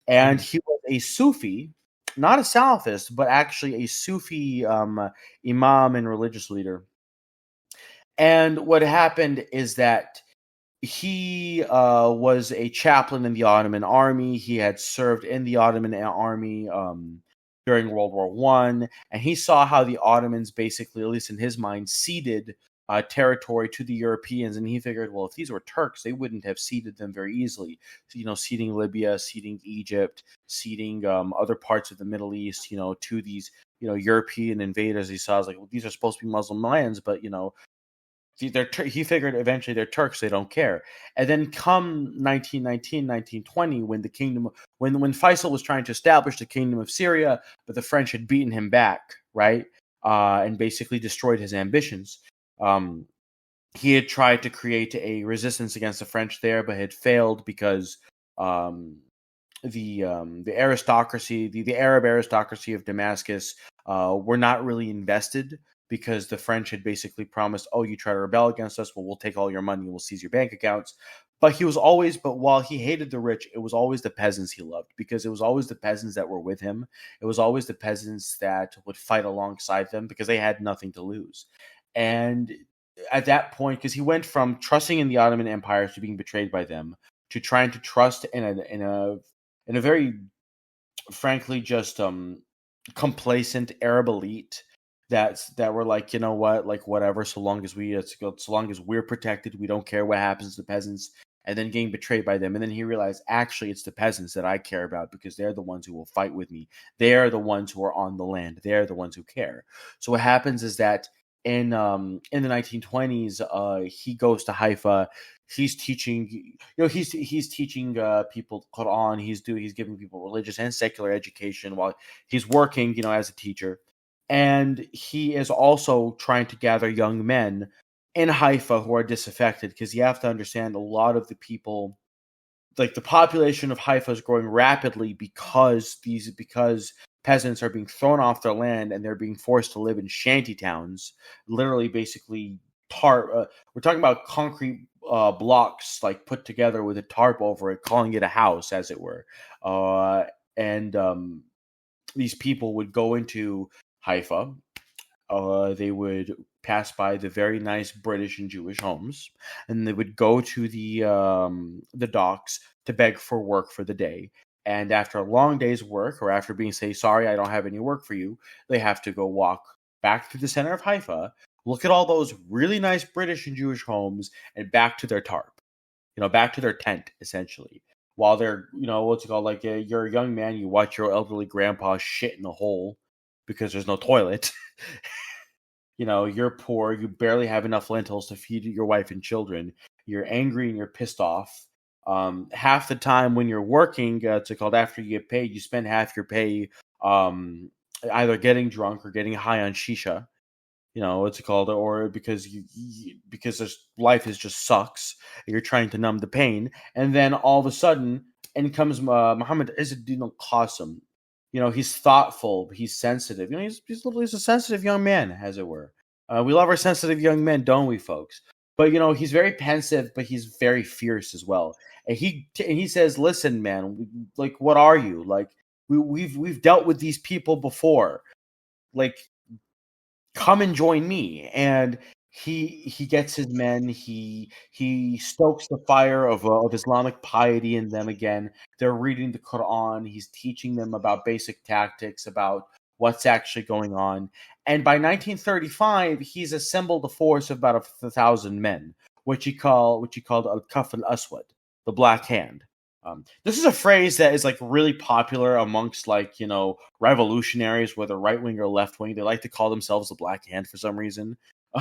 C: And he was a Sufi, not a Salafist, but actually a Sufi imam and religious leader. And what happened is that he was a chaplain in the Ottoman army. He had served in the Ottoman army during World War I, and he saw how the Ottomans basically, at least in his mind, ceded territory to the Europeans, and he figured, well, if these were Turks, they wouldn't have ceded them very easily. So, ceding Libya, ceding Egypt, ceding other parts of the Middle East, to these, European invaders. He saw, like, well, these are supposed to be Muslim lands, but he figured eventually they're Turks, they don't care. And then come 1919, 1920, when the kingdom, when Faisal was trying to establish the kingdom of Syria, but the French had beaten him back, right, and basically destroyed his ambitions. He had tried to create a resistance against the French there, but had failed because the aristocracy, the Arab aristocracy of Damascus, were not really invested because the French had basically promised, oh, you try to rebel against us, well, we'll take all your money, we'll seize your bank accounts. But while he hated the rich, it was always the peasants he loved, because it was always the peasants that were with him. It was always the peasants that would fight alongside them because they had nothing to lose. And at that point, because he went from trusting in the Ottoman Empire to being betrayed by them, to trying to trust in a very, frankly, just complacent Arab elite that were like, you know what, like, whatever, so long as we're protected, we don't care what happens to the peasants. And then getting betrayed by them, and then he realized, actually, it's the peasants that I care about, because they're the ones who will fight with me. They are the ones who are on the land. They're the ones who care. So what happens is that in the 1920s, he goes to Haifa. He's teaching, he's teaching people Quran. He's giving people religious and secular education while he's working, as a teacher. And he is also trying to gather young men in Haifa who are disaffected, because you have to understand, a lot of the people, like, the population of Haifa is growing rapidly because peasants are being thrown off their land and they're being forced to live in shanty towns, literally, basically we're talking about concrete blocks, like, put together with a tarp over it, calling it a house, as it were. And these people would go into Haifa. They would pass by the very nice British and Jewish homes, and they would go to the docks to beg for work for the day. And after a long day's work, or after being say, sorry, I don't have any work for you, they have to go walk back to the center of Haifa, look at all those really nice British and Jewish homes, and back to their tarp, back to their tent, essentially. While they're, what's it called, like, you're a young man, you watch your elderly grandpa shit in a hole because there's no toilet. You're poor, you barely have enough lentils to feed your wife and children. You're angry and you're pissed off. Half the time when you're working, it's called after you get paid, you spend half your pay either getting drunk or getting high on shisha. What's it called, or because because life is just sucks. You're trying to numb the pain, and then all of a sudden, in comes Muhammad Izzuddin al-Qasim. He's thoughtful, he's sensitive. He's a sensitive young man, as it were. We love our sensitive young men, don't we, folks? But he's very pensive, but he's very fierce as well. And he says, "Listen, man, like, what are you like? We've dealt with these people before. Like, come and join me." And he gets his men, he stokes the fire of Islamic piety in them again. They're reading the Quran, he's teaching them about basic tactics, about what's actually going on. And by 1935 he's assembled a force of about 1,000 men, which he called al-Kaf al-Aswad, the black hand. This is a phrase that is like really popular amongst revolutionaries, whether right wing or left wing. They like to call themselves the Black Hand for some reason.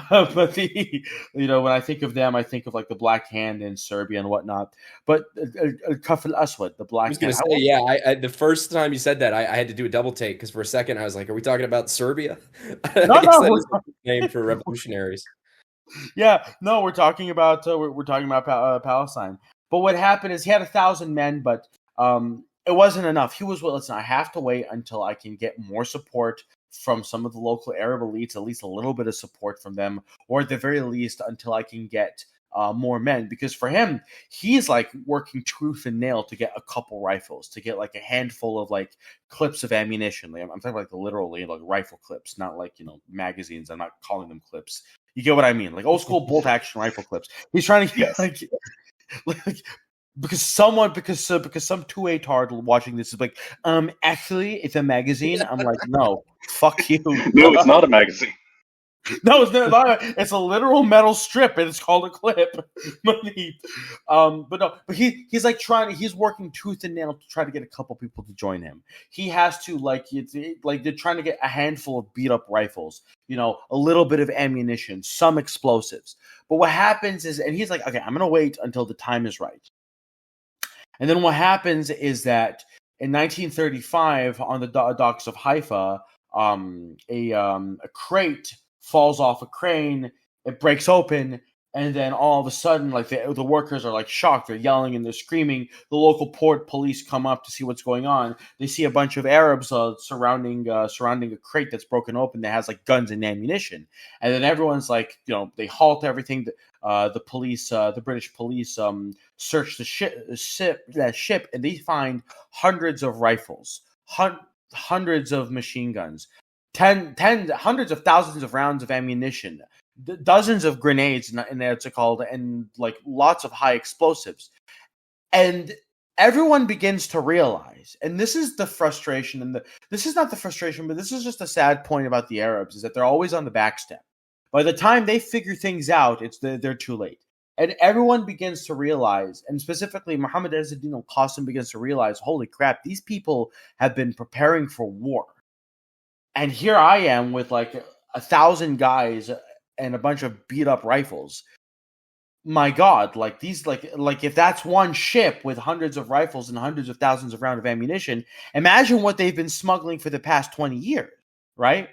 C: But when I think of them, I think of like the Black Hand in Serbia and whatnot. But Kaf al Aswad, the Black
A: I was going to
C: Hand.
A: say, yeah, I the first time you said that, I had to do a double take because for a second I was like, are we talking about Serbia? I
C: No,
A: guess that
C: no,
A: is the name for revolutionaries.
C: yeah, no, we're talking about Palestine. But what happened is he had 1,000 men, but it wasn't enough. He was, well, listen, I have to wait until I can get more support from some of the local Arab elites, at least a little bit of support from them, or at the very least until I can get more men. Because for him, he's like working tooth and nail to get a couple rifles, to get like a handful of like clips of ammunition. Like, I'm talking like literally like rifle clips, not like magazines. I'm not calling them clips. You get what I mean? Like old school bolt action rifle clips. He's trying to get like because some 2A tard watching this is like, actually it's a magazine. I'm like, no, fuck you.
B: No, it's not a magazine.
C: No, it's not. It's a literal metal strip, and it's called a clip. But he's like he's working tooth and nail to try to get a couple people to join him. He has to like they're trying to get a handful of beat up rifles, a little bit of ammunition, some explosives. But what happens is, and he's like, okay, I'm gonna wait until the time is right. And then what happens is that in 1935, on the docks of Haifa, a crate falls off a crane, it breaks open, and then all of a sudden, like the workers are like shocked, they're yelling and they're screaming. The local port police come up to see what's going on. They see a bunch of Arabs surrounding a crate that's broken open that has like guns and ammunition, and then everyone's like, they halt everything. The police, the British police, search the ship, and they find hundreds of rifles, hundreds of machine guns, hundreds of thousands of rounds of ammunition, dozens of grenades, and like lots of high explosives. And everyone begins to realize, and this is the frustration, and this is not the frustration, but this is just a sad point about the Arabs, is that they're always on the back step. By the time they figure things out, they're too late. And everyone begins to realize, and specifically Muhammad Izzuddin al-Qasim begins to realize, holy crap, these people have been preparing for war. And here I am with like 1,000 guys and a bunch of beat up rifles. My God, like these, like if that's one ship with hundreds of rifles and hundreds of thousands of rounds of ammunition, imagine what they've been smuggling for the past 20 years, right?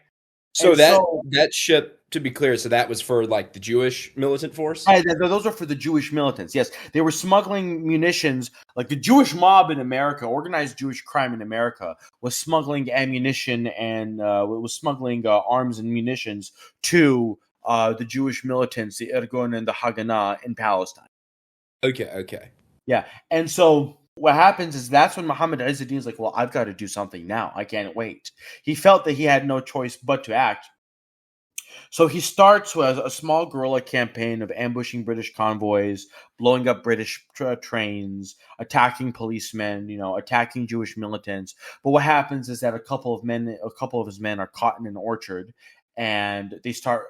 A: So that ship, to be clear, so that was for like the Jewish militant force?
C: Those are for the Jewish militants. Yes, they were smuggling munitions. Like the Jewish mob in America, organized Jewish crime in America, was smuggling ammunition and was smuggling arms and munitions to the Jewish militants, the Irgun and the Haganah in Palestine.
A: Okay.
C: Yeah, and so what happens is that's when Muhammad Izzuddin is like, well, I've got to do something now. I can't wait. He felt that he had no choice but to act. So he starts with a small guerrilla campaign of ambushing British convoys, blowing up British trains, attacking policemen, attacking Jewish militants. But what happens is that a couple of his men are caught in an orchard, and they start,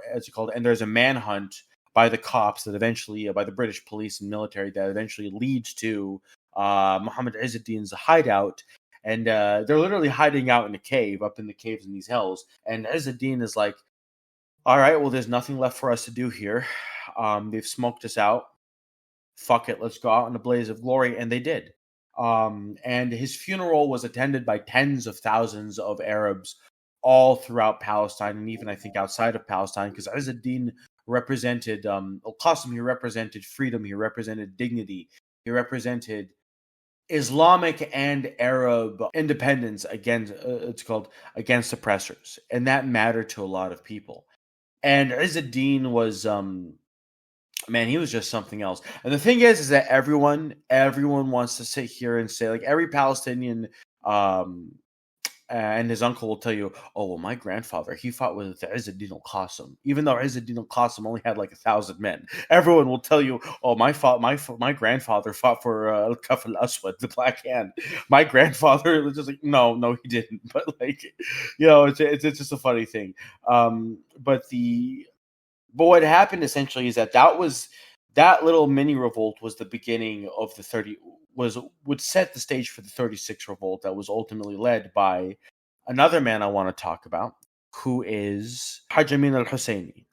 C: and there's a manhunt by the cops that eventually, by the British police and military, that eventually leads to Muhammad Izzuddin's hideout. And they're literally hiding out in a cave, up in the caves in these hills. And Izzuddin is like, all right, well, there's nothing left for us to do here. They've smoked us out. fuck it, let's go out in a blaze of glory, and they did. And his funeral was attended by tens of thousands of Arabs all throughout Palestine, and even I think outside of Palestine, because Izz-ad-Din represented al-Qasim. He represented freedom. He represented dignity. He represented Islamic and Arab independence against against oppressors, and that mattered to a lot of people. And Izz-ad-Din was man, he was just something else. And the thing is that everyone wants to sit here and say, like, every Palestinian and his uncle will tell you, oh, well, my grandfather, he fought with Izz-ad-Din al-Qasim, even though Izz-ad-Din al-Qasim only had like 1,000 men. Everyone will tell you, oh, my grandfather fought for al-Kaf al-Aswad, the Black Hand. My grandfather was just like, no, he didn't. But like, it's just a funny thing. But what happened essentially is that little mini revolt was the beginning of would set the stage for the 36 revolt that was ultimately led by another man I want to talk about, who is Hajj Amin al-Husseini.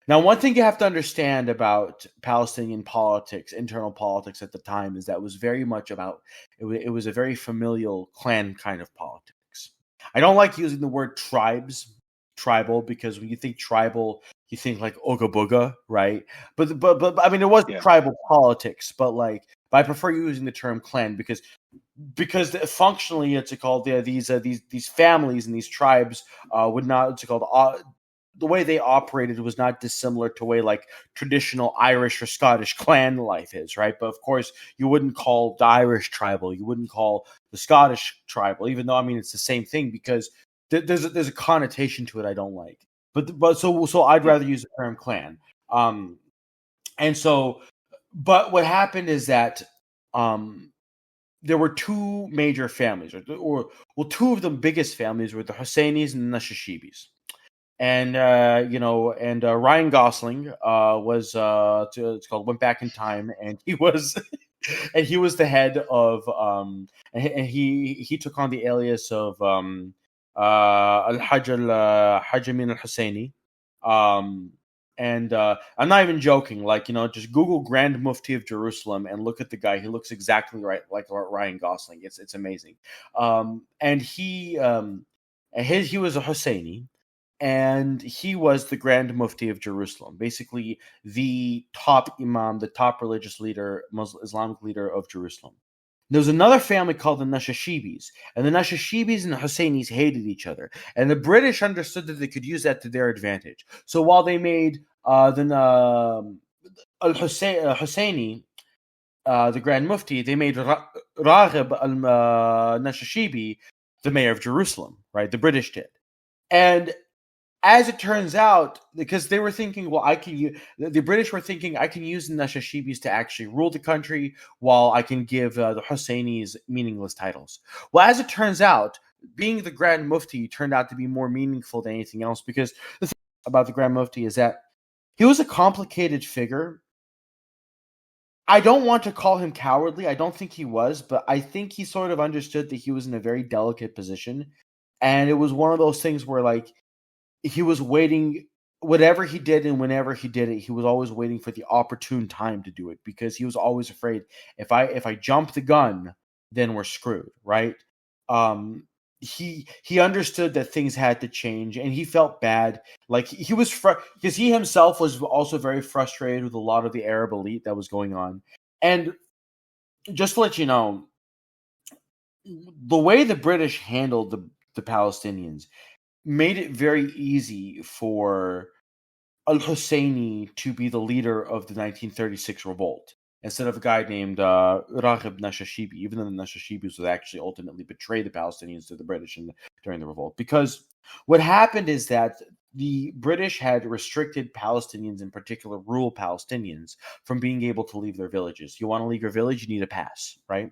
C: Now, one thing you have to understand about Palestinian politics, internal politics at the time, is that it was very much about, it was a very familial clan kind of politics. I don't like using the word tribal, because when you think tribal, you think like Ooga Booga, right? But I mean, it was tribal politics, but I prefer using the term clan because functionally it's called these families and these tribes would not, it's called the way they operated was not dissimilar to way like traditional Irish or Scottish clan life is, right? But of course, you wouldn't call the Irish tribal, you wouldn't call the Scottish tribal, even though I mean it's the same thing, because there's a connotation to it I don't like. But so I'd rather use the term clan. But what happened is that there were two major families, or two of the biggest families were the Husseinis and the Nashashibis. And Ryan Gosling went back in time, and he was the head of and he took on the alias of Hajj Amin al-Husseini. And I'm not even joking. Just Google Grand Mufti of Jerusalem and look at the guy. He looks exactly like Ryan Gosling. It's amazing. And he was a Husseini, and he was the Grand Mufti of Jerusalem, basically the top imam, the top religious leader, Muslim Islamic leader of Jerusalem. There was another family called the Nashashibis, and the Nashashibis and the Husseinis hated each other, and the British understood that they could use that to their advantage. So while they made Husseini the Grand Mufti, they made Raghib al-Nashashibi the mayor of Jerusalem, right? The British did. And as it turns out, because they were thinking, the British were thinking, I can use the Nashashibis to actually rule the country, while I can give the Husseinis meaningless titles. Well, as it turns out, being the Grand Mufti turned out to be more meaningful than anything else, because the thing about the Grand Mufti is that he was a complicated figure. I don't want to call him cowardly. I don't think he was, but I think he sort of understood that he was in a very delicate position. And it was one of those things where, he was waiting, whatever he did and whenever he did it, he was always waiting for the opportune time to do it, because he was always afraid, if I jump the gun, then we're screwed, right? He understood that things had to change, and he felt bad. He was because he himself was also very frustrated with a lot of the Arab elite that was going on. And just to let you know, the way the British handled the Palestinians made it very easy for al-Husseini to be the leader of the 1936 revolt, instead of a guy named Raghib Nashashibi, even though the Nashashibis would actually ultimately betray the Palestinians to the British during the revolt. Because what happened is that the British had restricted Palestinians, in particular rural Palestinians, from being able to leave their villages. You want to leave your village, you need a pass, right?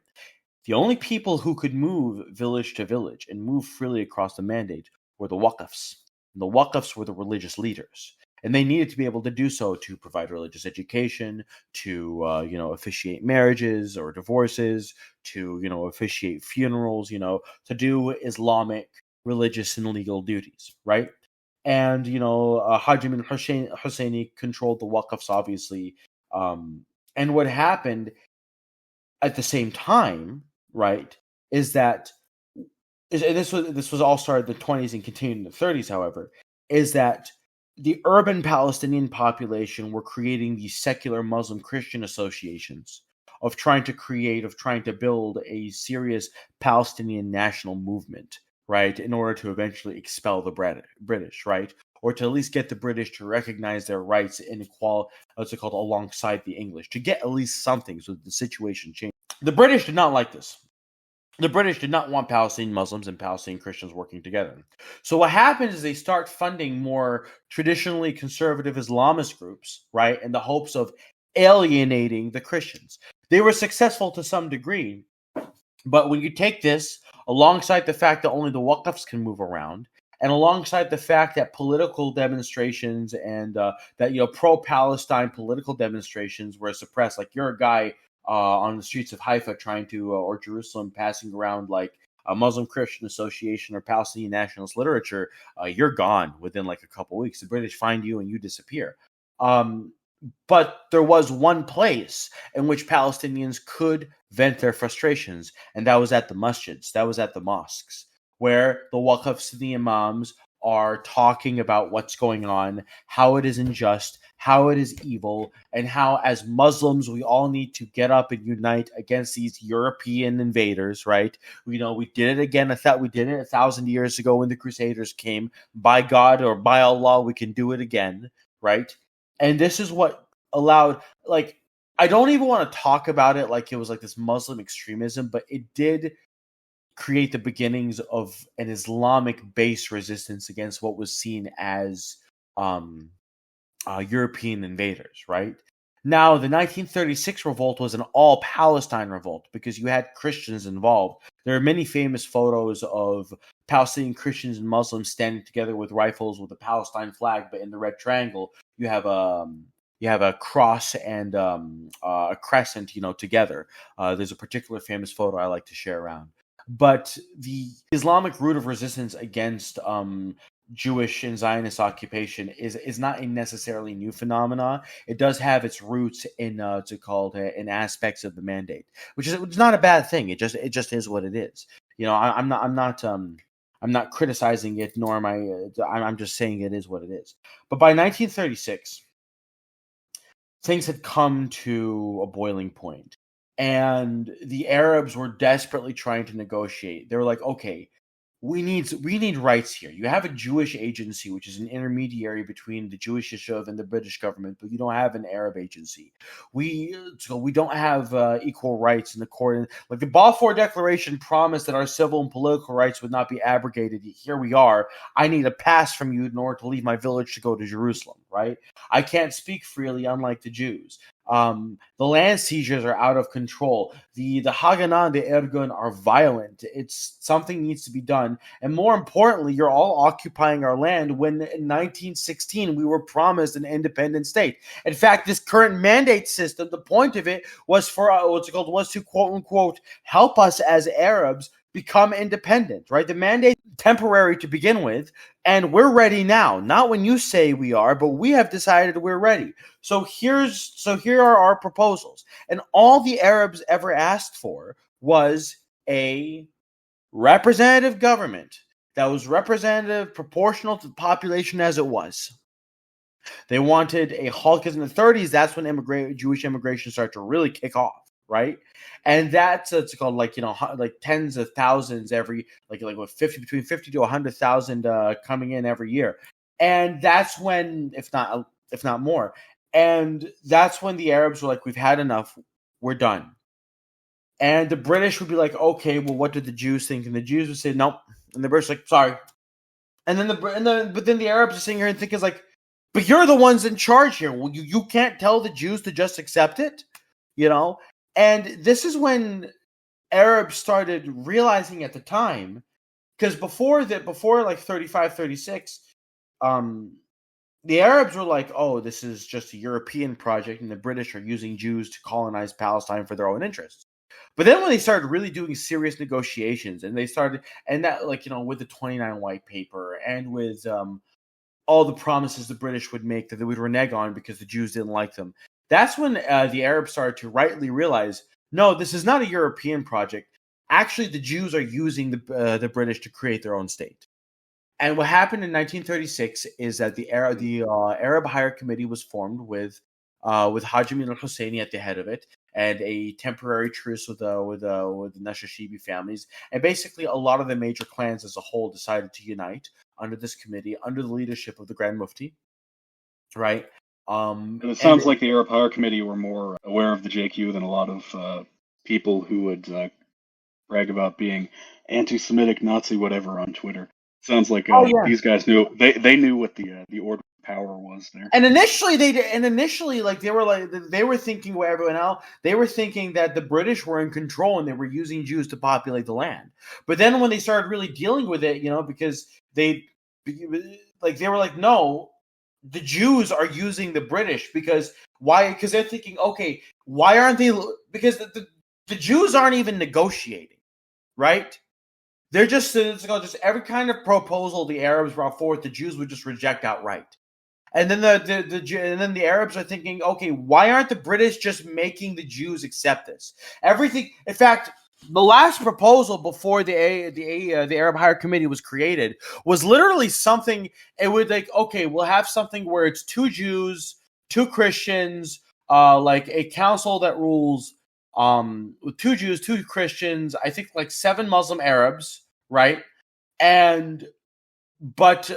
C: The only people who could move village to village and move freely across the mandate were the Waqfs. And the Waqfs were the religious leaders. And they needed to be able to do so to provide religious education, to officiate marriages or divorces, to officiate funerals, to do Islamic religious and legal duties, right? And Hajj Amin Husseini controlled the Waqfs, obviously, And what happened at the same time, right, is that this was all started in the 20s and continued in the 30s, however, is that the urban Palestinian population were creating these secular Muslim Christian associations of trying to build a serious Palestinian national movement, right, in order to eventually expel the British, right, or to at least get the British to recognize their rights and equality, what's it called, alongside the English, to get at least something so that the situation changed. The British did not like this. The British did not want Palestinian Muslims and Palestinian Christians working together. So what happens is they start funding more traditionally conservative Islamist groups, right, in the hopes of alienating the Christians. They were successful to some degree, but when you take this alongside the fact that only the Waqfs can move around, and alongside the fact that political demonstrations and that pro-Palestine political demonstrations were suppressed, like you're a guy on the streets of Haifa trying to, or Jerusalem, passing around like a Muslim Christian Association or Palestinian nationalist literature, you're gone within like a couple weeks. The British find you and you disappear. But there was one place in which Palestinians could vent their frustrations, and that was at the masjids, that was at the mosques, where the Waqfs and the Imams are talking about what's going on, how it is unjust, how it is evil, and how as Muslims we all need to get up and unite against these European invaders, right? We did it again. We did it 1,000 years ago when the Crusaders came. By God or by Allah, we can do it again, right? And this is what allowed, like, I don't even want to talk about it like it was like this Muslim extremism, but it did create the beginnings of an Islamic-based resistance against what was seen as European invaders, right? Now, the 1936 revolt was an all-Palestine revolt because you had Christians involved. There are many famous photos of Palestinian Christians and Muslims standing together with rifles with a Palestine flag, but in the red triangle, you have a cross and a crescent, together. There's a particular famous photo I like to share around. But the Islamic root of resistance against Jewish and Zionist occupation is not a necessarily new phenomena. It does have its roots in in aspects of the mandate, which is not a bad thing. It just is what it is. I'm not criticizing it, nor am I'm just saying it is what it is. But by 1936, things had come to a boiling point, and the Arabs were desperately trying to negotiate. They were like, okay, we need rights here. You have a Jewish agency, which is an intermediary between the Jewish Yishuv and the British government, but you don't have an Arab agency. We don't have equal rights in the court. Like the Balfour Declaration promised that our civil and political rights would not be abrogated. Here we are. I need a pass from you in order to leave my village to go to Jerusalem, right? I can't speak freely, unlike the Jews. The land seizures are out of control. The Haganah and the Ergun are violent. Something needs to be done. And more importantly, you're all occupying our land when in 1916 we were promised an independent state. In fact, this current mandate system, the point of it was was to quote unquote help us as Arabs become independent, right? The mandate temporary to begin with, and we're ready now. Not when you say we are, but we have decided we're ready. So here are our proposals. And all the Arabs ever asked for was a representative government that was representative, proportional to the population as it was. They wanted a halt, because in the 30s, that's when Jewish immigration started to really kick off. Right, and that's it's called like tens of thousands every between 50 to 100,000 coming in every year, and that's when if not more, and that's when the Arabs were like, we've had enough, we're done, and the British would be like, okay, well, what did the Jews think? And the Jews would say nope, and the British like, sorry, and then the Arabs are sitting here and thinking like, but you're the ones in charge here. Well, you can't tell the Jews to just accept it, And this is when Arabs started realizing at the time, because before like 35, 36, the Arabs were like, oh, this is just a European project, and the British are using Jews to colonize Palestine for their own interests. But then when they started really doing serious negotiations, and with the 29 White Paper, and with all the promises the British would make that they would renege on because the Jews didn't like them, That's when the Arabs started to rightly realize, no, this is not a European project. Actually, the Jews are using the British to create their own state. And what happened in 1936 is that the Arab Higher Committee was formed with Haji Amin al-Husseini at the head of it, and a temporary truce with the Nashashibi families, and basically a lot of the major clans as a whole decided to unite under this committee, under the leadership of the Grand Mufti, right?
B: And it sounds like the Arab Higher Committee were more aware of the JQ than a lot of people who would brag about being anti-Semitic, Nazi, whatever on Twitter. Sounds like these guys knew they knew what the order of power was there.
C: And initially they were thinking what everyone else. They were thinking that the British were in control and they were using Jews to populate the land. But then when they started really dealing with it, because they were like, no, the Jews are using the British because why? Because they're thinking, okay, why aren't they? Because the Jews aren't even negotiating, right? They're just every kind of proposal the Arabs brought forth, the Jews would just reject outright. And then the Arabs are thinking, okay, why aren't the British just making the Jews accept this? Everything. In fact, the last proposal before the Arab Higher Committee was created was literally something. It would okay, we'll have something where it's 2 Jews, 2 Christians, like a council that rules. With 2 Jews, 2 Christians, I think like 7 Muslim Arabs, right? But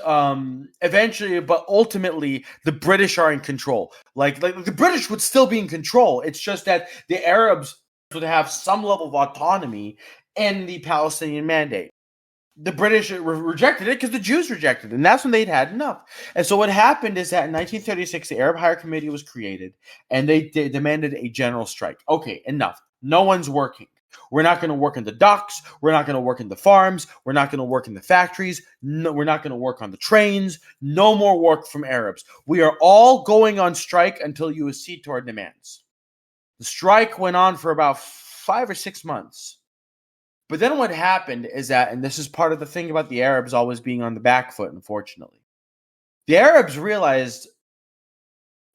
C: ultimately, the British are in control. Like the British would still be in control. It's just that the Arabs would have some level of autonomy in the Palestinian mandate. The British rejected it because the Jews rejected it, and that's when they'd had enough. And so what happened is that in 1936, the Arab Higher Committee was created, and they demanded a general strike. Okay, enough. No one's working. We're not going to work in the docks. We're not going to work in the farms. We're not going to work in the factories. No, we're not going to work on the trains. No more work from Arabs. We are all going on strike until you accede to our demands. The strike went on for about 5 or 6 months. But then what happened is that, and this is part of the thing about the Arabs always being on the back foot, unfortunately, the Arabs realized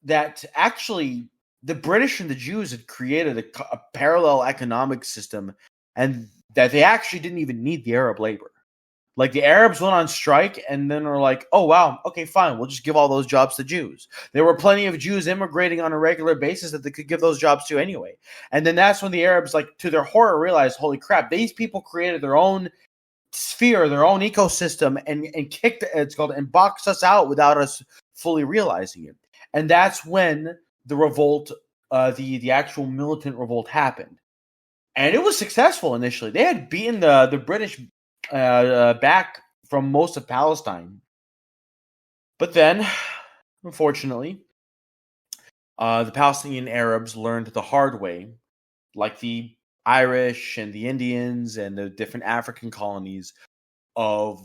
C: that actually the British and the Jews had created a parallel economic system, and that they actually didn't even need the Arab labor. Like the Arabs went on strike and then were like, oh, wow, okay, fine, we'll just give all those jobs to Jews. There were plenty of Jews immigrating on a regular basis that they could give those jobs to anyway. And then that's when the Arabs, to their horror, realized, holy crap, these people created their own sphere, their own ecosystem, and kicked, and boxed us out without us fully realizing it. And that's when the revolt, the actual militant revolt happened. And it was successful initially. They had beaten the British back from most of Palestine. But then, unfortunately, the Palestinian Arabs learned the hard way, like the Irish and the Indians and the different African colonies, of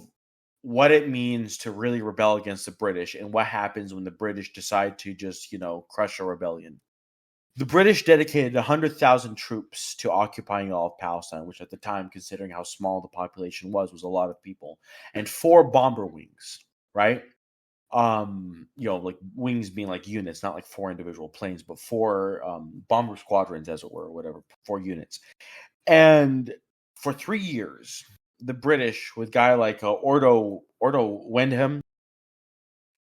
C: what it means to really rebel against the British and what happens when the British decide to just, crush a rebellion. The British dedicated 100,000 troops to occupying all of Palestine, which at the time, considering how small the population was a lot of people, and 4 bomber wings, right? Wings being like units, not like 4 individual planes, but 4 bomber squadrons, as it were, or whatever, 4 units. And for 3 years, the British, with a guy like Ordo Wyndham,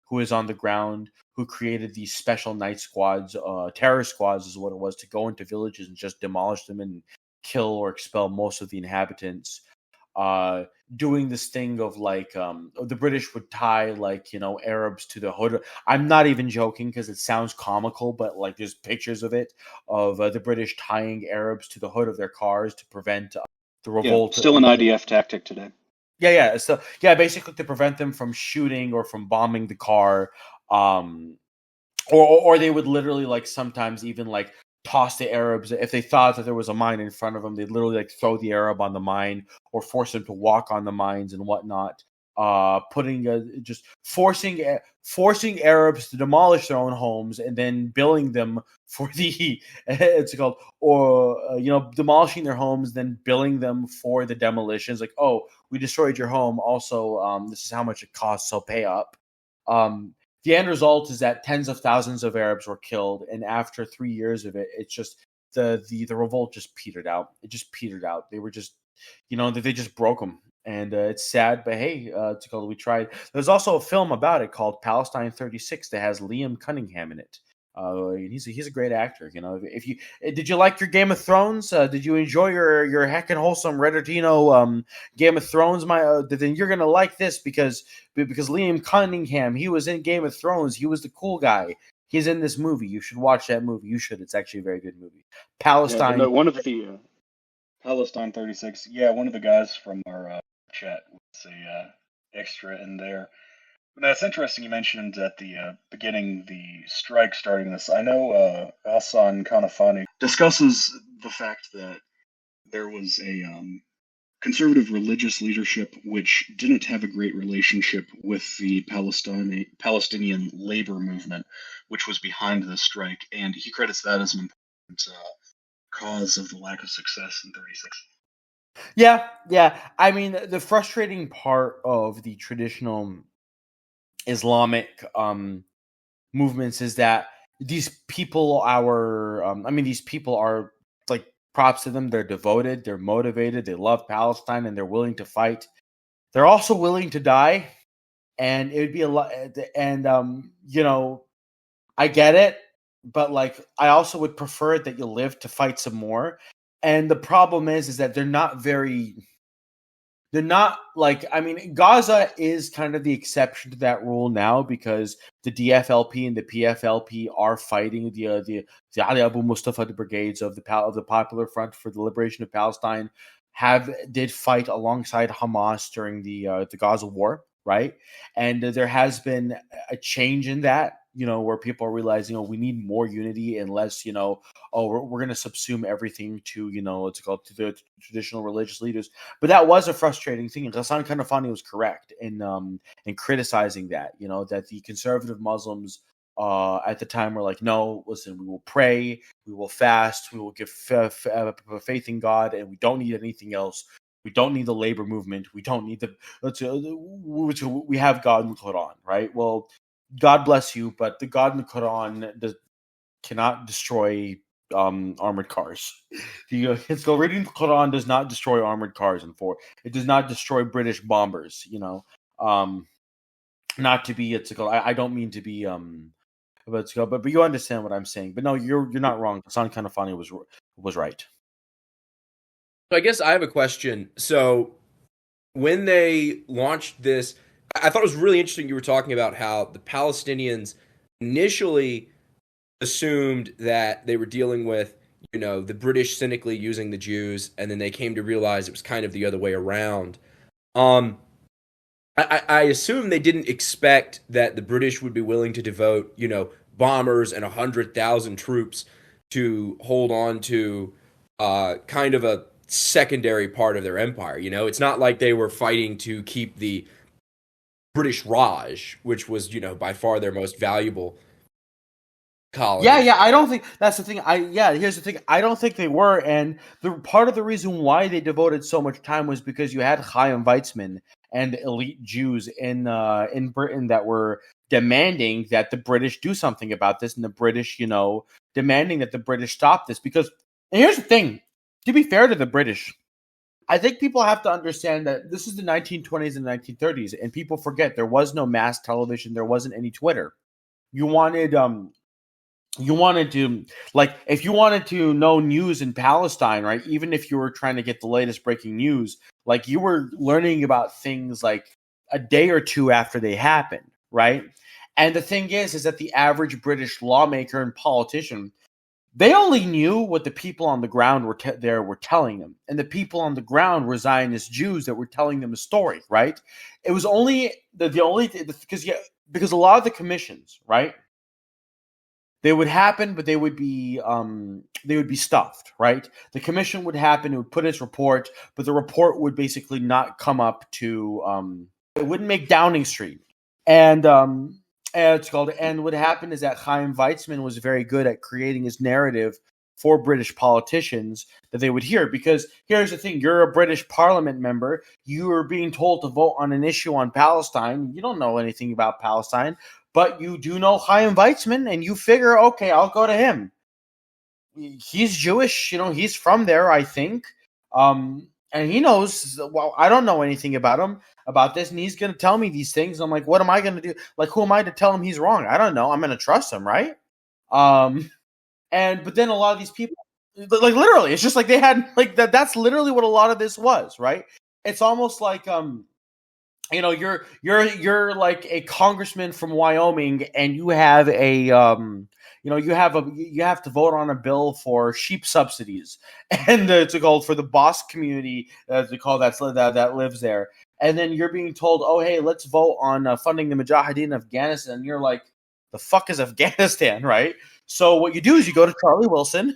C: who is on the ground, who created these special night squads, terror squads is what it was, to go into villages and just demolish them and kill or expel most of the inhabitants. Doing this thing of the British would tie Arabs to the hood. I'm not even joking because it sounds comical, but there's pictures of it, of the British tying Arabs to the hood of their cars to prevent the revolt.
B: Yeah, still an IDF tactic today.
C: Yeah. So basically to prevent them from shooting or from bombing the car, or they would literally sometimes even toss the Arabs if they thought that there was a mine in front of them. They'd literally throw the Arab on the mine or force him to walk on the mines and whatnot. Just forcing Arabs to demolish their own homes and then billing them for demolishing their homes, then billing them for the demolitions. We destroyed your home. Also, this is how much it costs, so pay up. the end result is that tens of thousands of Arabs were killed, and after 3 years of it, it's just the revolt just petered out. It just petered out. They were just, they just broke them, and it's sad. But hey, it's called. We tried. There's also a film about it called Palestine 36 that has Liam Cunningham in it. He's a great actor. If you did you like your Game of Thrones? Did you enjoy your heckin' wholesome Redditino Game of Thrones? Then you're gonna like this because Liam Cunningham, he was in Game of Thrones. He was the cool guy. He's in this movie. You should watch that movie. You should. It's actually a very good movie. Palestine.
B: Yeah, no, one of the Palestine 36. Yeah, one of the guys from our chat was a extra in there. Now, it's interesting you mentioned at the beginning the strike starting this. I know Hassan Kanafani discusses the fact that there was a conservative religious leadership which didn't have a great relationship with the Palestinian labor movement, which was behind the strike, and he credits that as an important cause of the lack of success in 36.
C: Yeah. I mean, the frustrating part of the traditional Islamic movements is that these people are like, props to them. They're devoted, they're motivated, they love Palestine, and they're willing to fight. They're also willing to die, and it would be a lot. And I get it, but like, I also would prefer that you live to fight some more. And the problem is that they're not like, I mean, Gaza is kind of the exception to that rule now, because the DFLP and the PFLP are fighting the Ali Abu Mustafa brigades of the Popular Front for the Liberation of Palestine did fight alongside Hamas during the Gaza war, right? And there has been a change in that, where people are realizing, we need more unity and less, we're going to subsume everything to, to the traditional religious leaders. But that was a frustrating thing. And Ghassan Kanafani was correct in criticizing that, that the conservative Muslims at the time were like, no, listen, we will pray, we will fast, we will give faith in God, and we don't need anything else. We don't need the labor movement. We don't need we have God in the Quran, right? Well, God bless you, but the God in the Quran cannot destroy armored cars. Reading the Quran does not destroy armored cars, it does not destroy British bombers. Not to be I don't mean to be but you understand what I'm saying. But no, you're not wrong. Hassan Kanafani was right.
A: So I guess I have a question. So when they launched this, I thought it was really interesting. You were talking about how the Palestinians initially assumed that they were dealing with, the British cynically using the Jews, and then they came to realize it was kind of the other way around. I assume they didn't expect that the British would be willing to devote, bombers and 100,000 troops to hold on to kind of a secondary part of their empire. It's not like they were fighting to keep the British Raj, which was, by far their most valuable colony.
C: Yeah, I don't think that's the thing. Here's the thing. I don't think they were, and the part of the reason why they devoted so much time was because you had Chaim Weizmann and elite Jews in Britain that were demanding that the British do something about this, and the British, demanding that the British stop this. And here's the thing: to be fair to the British, I think people have to understand that this is the 1920s and 1930s, and people forget there was no mass television, there wasn't any Twitter. You wanted to, like, if you wanted to know news in Palestine, right? Even if you were trying to get the latest breaking news, like, you were learning about things like a day or two after they happened, right? And the thing is that the average British lawmaker and politician, they only knew what the people on the ground were telling them, and the people on the ground were Zionist Jews that were telling them a story, right? It was only because a lot of the commissions, right? They would happen, but they would be stuffed, right? The commission would happen; it would put its report, but the report would basically not come up to. It wouldn't make Downing Street, and it's called. And what happened is that Chaim Weizmann was very good at creating his narrative for British politicians that they would hear. Because here's the thing: you're a British Parliament member. You are being told to vote on an issue on Palestine. You don't know anything about Palestine. but you do know Chaim Weizmann, and you figure, okay, I'll go to him. He's Jewish, he's from there, I think. And he knows, well, I don't know anything about this, and he's going to tell me these things. I'm like, what am I going to do? Like, who am I to tell him he's wrong? I don't know. I'm going to trust him, right? But then a lot of these people, like literally, it's just like they had like that. That's literally what a lot of this was, right? It's almost like you're like a congressman from Wyoming, and you have a you have to vote on a bill for sheep subsidies, and it's called for the Basque community, they call that lives there, and then you're being told, oh hey, let's vote on funding the Mujahideen in Afghanistan. And you're like, the fuck is Afghanistan, right? So what you do is you go to Charlie Wilson,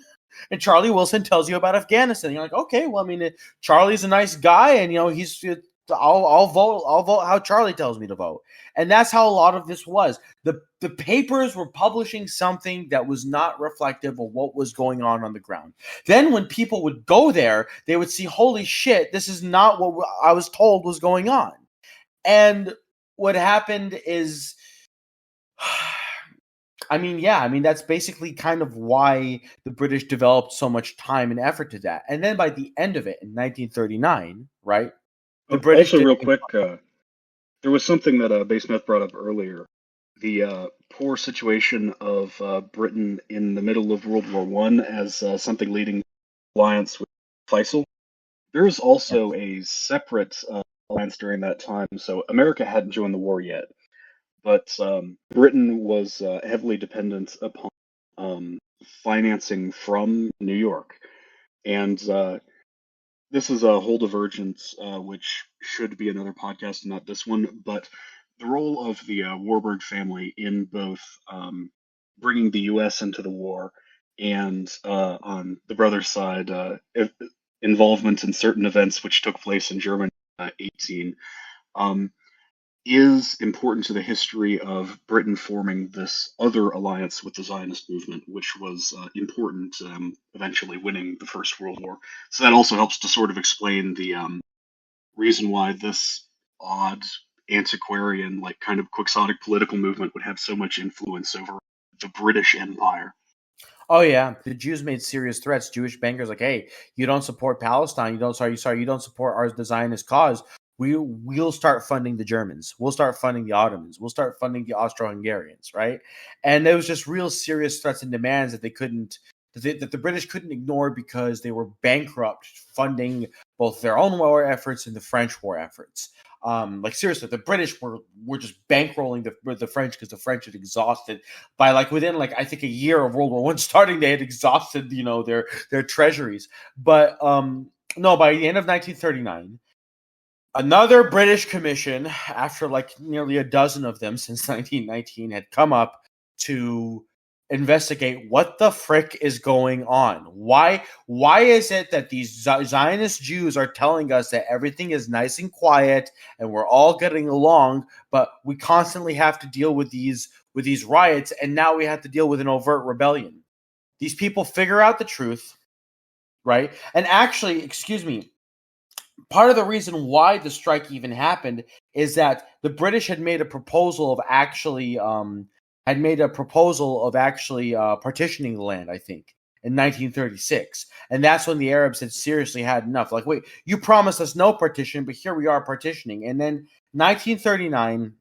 C: and Charlie Wilson tells you about Afghanistan. You're like, okay, well, I mean, Charlie's a nice guy, and he's. I'll vote how Charlie tells me to vote. And that's how a lot of this was. The papers were publishing something that was not reflective of what was going on the ground. Then when people would go there, they would see, holy shit, this is not what I was told was going on. And what happened is, that's basically kind of why the British developed so much time and effort to that. And then by the end of it, in 1939, right?
B: The British also, real quick, there was something that Based Meth brought up earlier. The poor situation of Britain in the middle of World War I as something leading alliance with Faisal. There was also a separate alliance during that time. So America hadn't joined the war yet, but Britain was heavily dependent upon financing from New York. And this is a whole divergence, which should be another podcast, not this one, but the role of the Warburg family in both bringing the U.S. into the war and on the brother's side, involvement in certain events which took place in Germany 18, is important to the history of Britain forming this other alliance with the Zionist movement, which was important to them eventually winning the First World War. So that also helps to sort of explain the reason why this odd, antiquarian, like kind of quixotic political movement would have so much influence over the British Empire.
C: Oh yeah, the Jews made serious threats. Jewish bankers like, hey, you don't support Palestine, you don't support the Zionist cause. We'll start funding the Germans. We'll start funding the Ottomans. We'll start funding the Austro-Hungarians, right? And there was just real serious threats and demands that that the British couldn't ignore because they were bankrupt funding both their own war efforts and the French war efforts. Like seriously, the British were just bankrolling the French because the French had exhausted by within I think a year of World War I starting, they had exhausted their treasuries. But no, by the end of 1939. Another British commission, after nearly a dozen of them since 1919, had come up to investigate what the frick is going on. Why is it that these Zionist Jews are telling us that everything is nice and quiet and we're all getting along, but we constantly have to deal with these riots, and now we have to deal with an overt rebellion? These people figure out the truth, right? And actually, excuse me, part of the reason why the strike even happened is that the British had made a proposal of actually partitioning the land, I think, in 1936. And that's when the Arabs had seriously had enough. Like, wait, you promised us no partition, but here we are partitioning. And then 1939,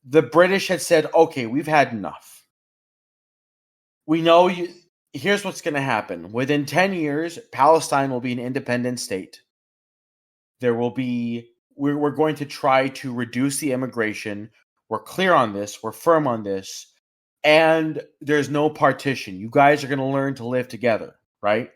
C: the British had said, okay, we've had enough. We know you. Here's what's going to happen. Within 10 years, Palestine will be an independent state. We're going to try to reduce the immigration. We're clear on this. We're firm on this. And there's no partition. You guys are going to learn to live together, right?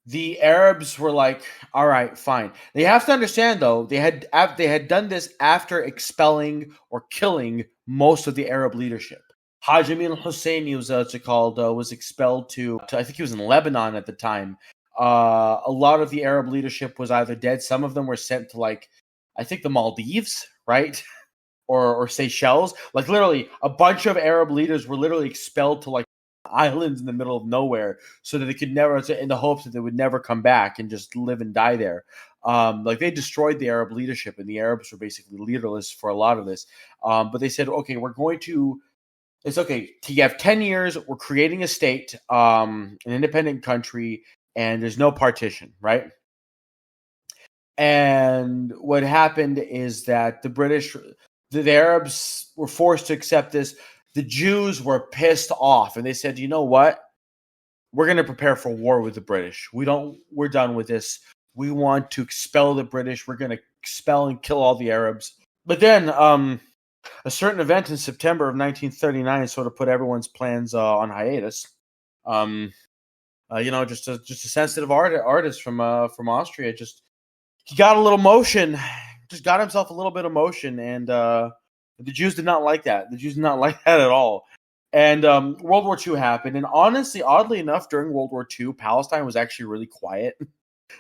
C: The Arabs were like, all right, fine. They have to understand, though, they had done this after expelling or killing most of the Arab leadership. Haj Amin al-Husseini was expelled to, I think he was in Lebanon at the time. A lot of the Arab leadership was either dead. Some of them were sent to I think the Maldives, right? Or Seychelles. Literally a bunch of Arab leaders were literally expelled to islands in the middle of nowhere so that they could never, in the hopes that they would never come back and just live and die there. Like they destroyed the Arab leadership, and the Arabs were basically leaderless for a lot of this. But they said, okay, it's okay. You have 10 years. We're creating a state, an independent country, and there's no partition, right? And what happened is that the Arabs were forced to accept this. The Jews were pissed off, and they said, you know what? We're going to prepare for war with the British. We're done with this. We want to expel the British. We're going to expel and kill all the Arabs. But then a certain event in September of 1939 sort of put everyone's plans on hiatus. Just a sensitive artist from Austria. He got a little motion, just got himself a little bit of motion, and the Jews did not like that. The Jews did not like that at all. And World War II happened, and honestly, oddly enough, during World War II, Palestine was actually really quiet.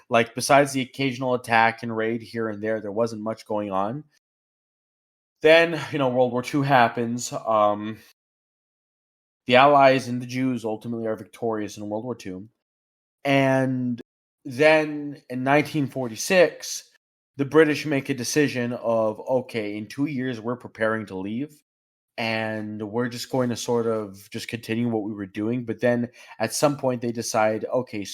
C: Like, besides the occasional attack and raid here and there wasn't much going on. Then, World War II happens. The Allies and the Jews ultimately are victorious in World War II. And then in 1946, the British make a decision of, okay, in 2 years, we're preparing to leave. And we're just going to sort of just continue what we were doing. But then at some point they decide, okay,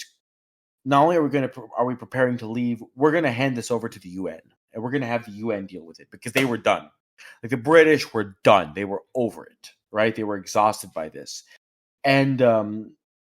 C: not only are we preparing to leave, we're going to hand this over to the UN, and we're going to have the UN deal with it, because they were done. Like, the British were done. They were over it, right? They were exhausted by this. And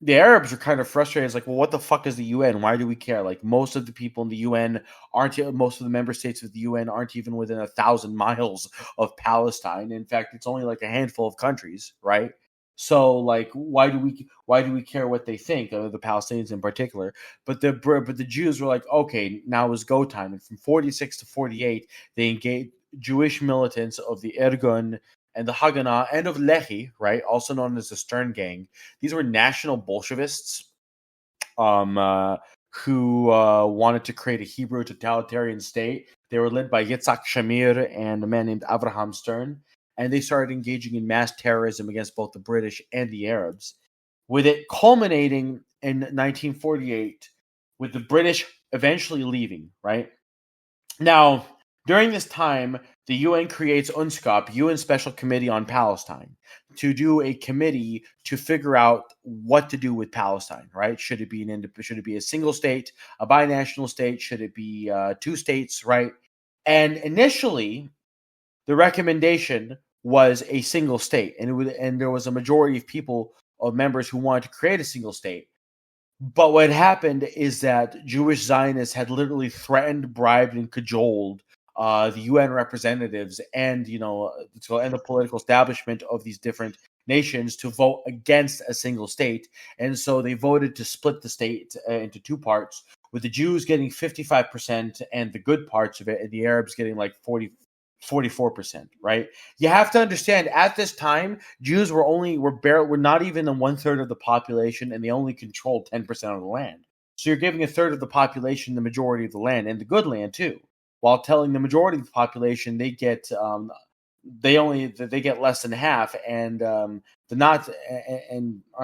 C: the Arabs are kind of frustrated. It's like, well, what the fuck is the UN? Why do we care? Like, most of the people in the UN most of the member states of the UN aren't even within 1,000 miles of Palestine. In fact, it's only like a handful of countries, right? So, like, why do we care what they think, the Palestinians in particular? But the Jews were like, okay, now is go time. And from 46 to 48, they engaged Jewish militants of the Irgun and the Haganah and of Lehi, right, also known as the Stern Gang. These were national Bolshevists who wanted to create a Hebrew totalitarian state. They were led by Yitzhak Shamir and a man named Avraham Stern, and they started engaging in mass terrorism against both the British and the Arabs, with it culminating in 1948 with the British eventually leaving, right? Now, during this time, the UN creates UNSCOP, UN Special Committee on Palestine, to do a committee to figure out what to do with Palestine, right? Should it be a single state, a binational state? Should it be 2 states, right? And initially, the recommendation was a single state, and there was a majority of members who wanted to create a single state. But what happened is that Jewish Zionists had literally threatened, bribed, and cajoled the UN representatives and the political establishment of these different nations to vote against a single state. And so they voted to split the state into 2 parts, with the Jews getting 55% and the good parts of it, and the Arabs getting like 44%, right? You have to understand, at this time, Jews were not even 1/3 of the population, and they only controlled 10% of the land. So you're giving 1/3 of the population the majority of the land, and the good land too, while telling the majority of the population they get less than half, and I'm not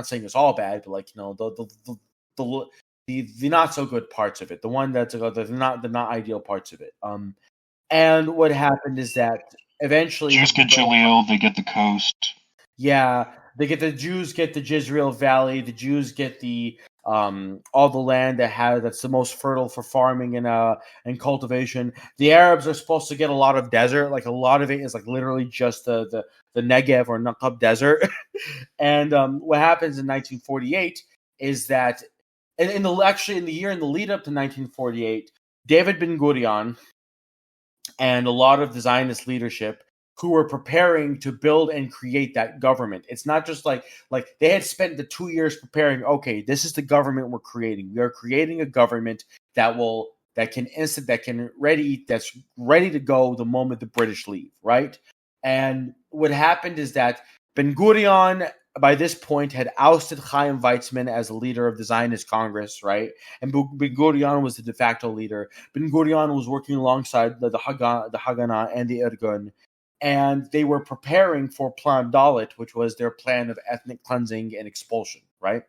C: saying it's all bad, but like the not so good parts of it, the one that's the not ideal parts of it. And what happened is that eventually
B: Jews get Jaleel, they get the coast.
C: Yeah, the Jews get the Jezreel Valley. The Jews get the all the land that's the most fertile for farming and cultivation. The Arabs are supposed to get a lot of desert. Like, a lot of it is like literally just the Negev or Naqab desert. And what happens in 1948 is that in the year in the lead up to 1948, David Ben Gurion and a lot of the Zionist leadership who were preparing to build and create that government. It's not just like they had spent the 2 years preparing, okay, this is the government we're creating. We are creating a government that's ready to go the moment the British leave, right? And what happened is that Ben Gurion, by this point, had ousted Chaim Weizmann as a leader of the Zionist Congress, right? And Ben Gurion was the de facto leader. Ben Gurion was working alongside the Haganah and the Irgun, and they were preparing for Plan Dalit, which was their plan of ethnic cleansing and expulsion, right?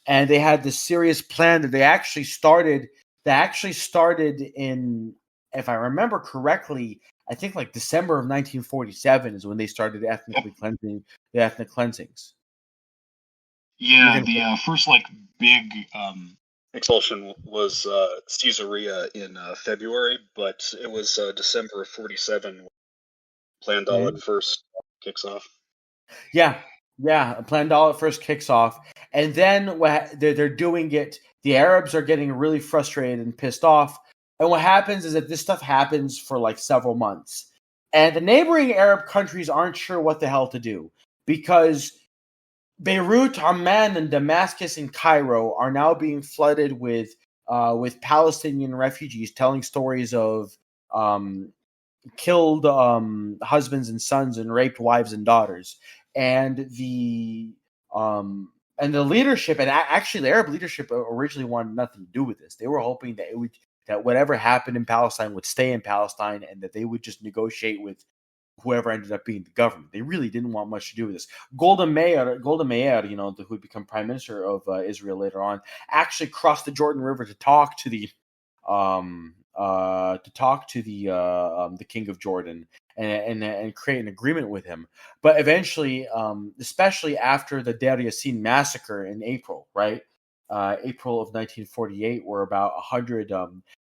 C: And they had this serious plan that they actually started that actually started in, if I remember correctly, I think like December of 1947 is when they started ethnically cleansing the ethnic cleansings.
B: Yeah, the first like big expulsion was Caesarea in February, but it was December of 47 Plan Dalit first kicks off.
C: Yeah, Plan Dalit first kicks off, and then they're doing it. The Arabs are getting really frustrated and pissed off, and what happens is that this stuff happens for like several months, and the neighboring Arab countries aren't sure what the hell to do because Beirut, Amman, and Damascus and Cairo are now being flooded with Palestinian refugees telling stories of killed husbands and sons and raped wives and daughters, and the leadership, and actually the Arab leadership originally wanted nothing to do with this. They were hoping that that whatever happened in Palestine would stay in Palestine, and that they would just negotiate with whoever ended up being the government. They really didn't want much to do with this. Golda Meir, who would become prime minister of Israel later on, actually crossed the Jordan River to talk to the king of Jordan and create an agreement with him. But eventually, especially after the Deir Yassin massacre in April, right? April of 1948, where about 100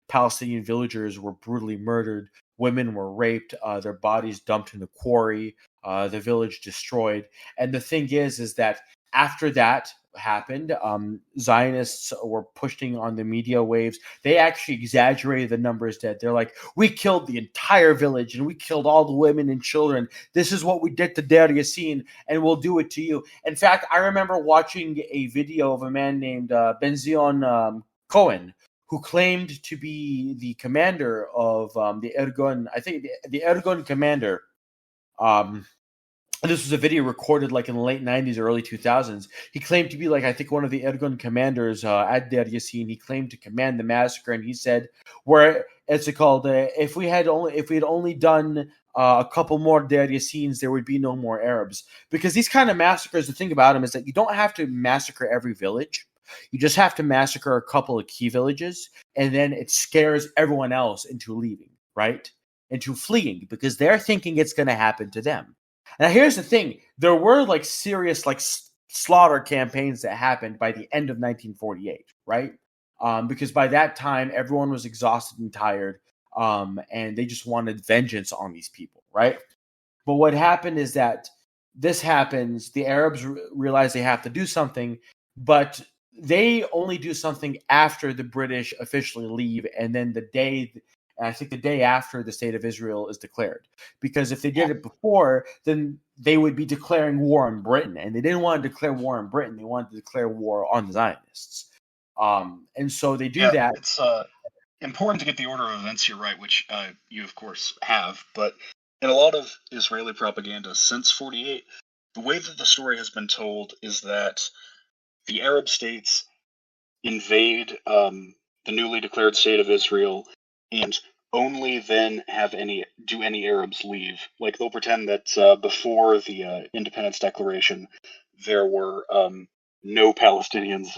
C: Palestinian villagers were brutally murdered. Women were raped, their bodies dumped in the quarry, the village destroyed. And the thing is that after that happened, Zionists were pushing on the media waves. They actually exaggerated the numbers dead. They're like, we killed the entire village and we killed all the women and children. This is what we did to Deir Yassin, and we'll do it to you. In fact, I remember watching a video of a man named Ben-Zion Cohen, who claimed to be the commander of the Ergun, I think the Ergun commander. This was a video recorded like in the late 90s or early 2000s. He claimed to be like, I think, one of the Ergun commanders at Deir Yassin. He claimed to command the massacre, and he said, "Where it's called, if we had only done a couple more Deir Yassins, there would be no more Arabs." Because these kind of massacres, the thing about them is that you don't have to massacre every village. You just have to massacre a couple of key villages, and then it scares everyone else into leaving, right? Into fleeing, because they're thinking it's going to happen to them. Now, here's the thing. There were like serious like slaughter campaigns that happened by the end of 1948, right? Because by that time, everyone was exhausted and tired, and they just wanted vengeance on these people, right? But what happened is that this happens. The Arabs realize they have to do something, but they only do something after the British officially leave, and then the day after the state of Israel is declared. Because if they did it before, then they would be declaring war on Britain, and they didn't want to declare war on Britain. They wanted to declare war on the Zionists. And so they do that.
B: It's important to get the order of events here right, which you of course have, but in a lot of Israeli propaganda since 48, the way that the story has been told is that the Arab states invade the newly declared state of Israel, and only then do any Arabs leave. Like, they'll pretend that before the independence declaration, there were no Palestinians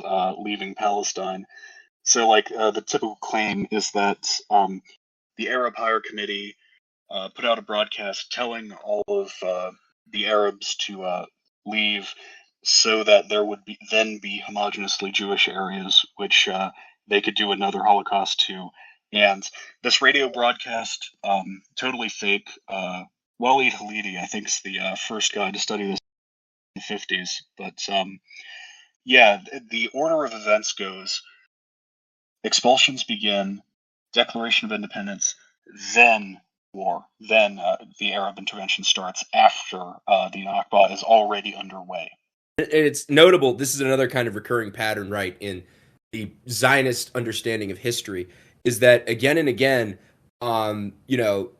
B: leaving Palestine. So, like, the typical claim is that the Arab Higher Committee put out a broadcast telling all of the Arabs to leave, so that there would then be homogeneously Jewish areas which they could do another Holocaust to. And this radio broadcast, totally fake. Walid Halidi, I think, is the first guy to study this in the 50s. But yeah, the order of events goes: expulsions begin, Declaration of Independence, then war. Then the Arab intervention starts after the Nakba is already underway.
A: It's notable. This is another kind of recurring pattern, right, in the Zionist understanding of history, is that again and again, you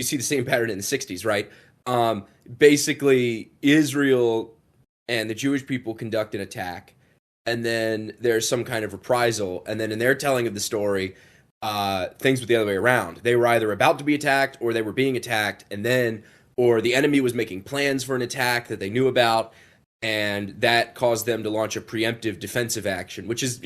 A: see the same pattern in the 60s, right? Basically, Israel and the Jewish people conduct an attack, and then there's some kind of reprisal, and then in their telling of the story, things were the other way around. They were either about to be attacked or they were being attacked, and then or the enemy was making plans for an attack that they knew about, and that caused them to launch a preemptive defensive action, which is,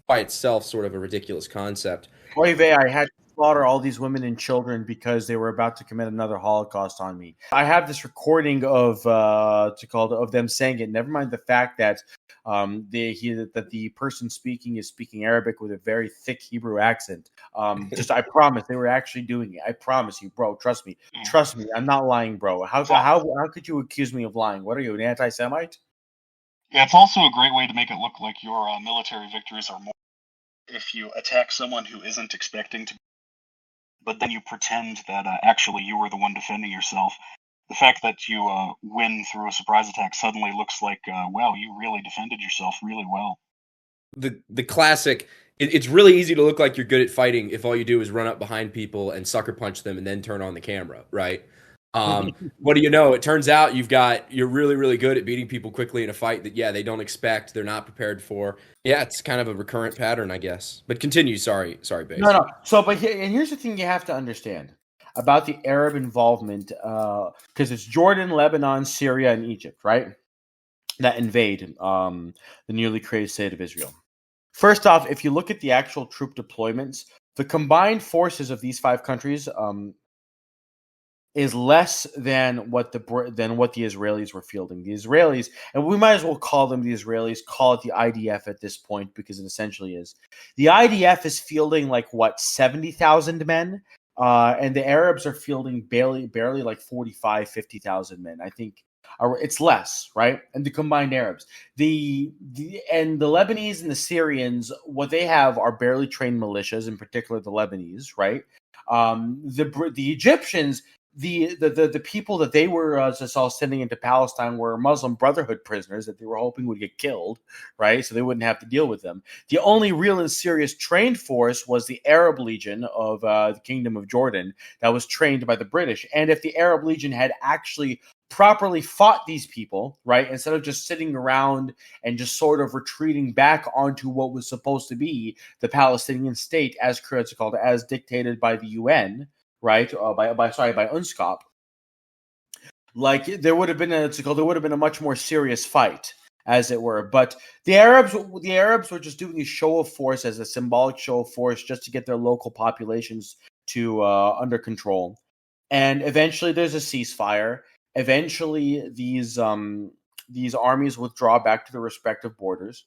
A: by itself sort of a ridiculous concept.
C: Oy vey, I had to slaughter all these women and children because they were about to commit another Holocaust on me. I have this recording of of them saying it. Never mind the fact that that the person speaking is speaking Arabic with a very thick Hebrew accent. I promise they were actually doing it. I promise you, bro. Trust me. Trust me. I'm not lying, bro. How could you accuse me of lying? What are you, an anti-Semite?
B: Yeah, it's also a great way to make it look like your military victories are more if you attack someone who isn't expecting to, but then you pretend that actually you were the one defending yourself. The fact that you win through a surprise attack suddenly looks like, wow, you really defended yourself really well.
A: The classic. It's really easy to look like you're good at fighting if all you do is run up behind people and sucker punch them and then turn on the camera, right? What do you know? It turns out you're really, really good at beating people quickly in a fight that, yeah, they don't expect, they're not prepared for. Yeah, it's kind of a recurrent pattern, I guess. But continue. Sorry, Based.
C: No. So, here's the thing you have to understand about the Arab involvement, because it's Jordan, Lebanon, Syria, and Egypt, right? That invade the newly created state of Israel. First off, if you look at the actual troop deployments, the combined forces of these 5 countries is less than what the Israelis were fielding. The Israelis, and we might as well call them the Israelis, call it the IDF at this point because it essentially is. The IDF is fielding 70,000 men, and the Arabs are fielding barely like 45, 50,000 men. I think it's less, right? And the combined Arabs, the Lebanese and the Syrians, what they have are barely trained militias, in particular the Lebanese, right? The Egyptians. The people that they were just all sending into Palestine were Muslim Brotherhood prisoners that they were hoping would get killed, right? So they wouldn't have to deal with them. The only real and serious trained force was the Arab Legion of the Kingdom of Jordan that was trained by the British. And if the Arab Legion had actually properly fought these people, right, instead of just sitting around and just sort of retreating back onto what was supposed to be the Palestinian state as dictated by the UN, right? By UNSCOP. There would have been a much more serious fight, as it were. But the Arabs were just doing a show of force as a symbolic show of force just to get their local populations to under control. And eventually, there's a ceasefire. Eventually, these armies withdraw back to their respective borders.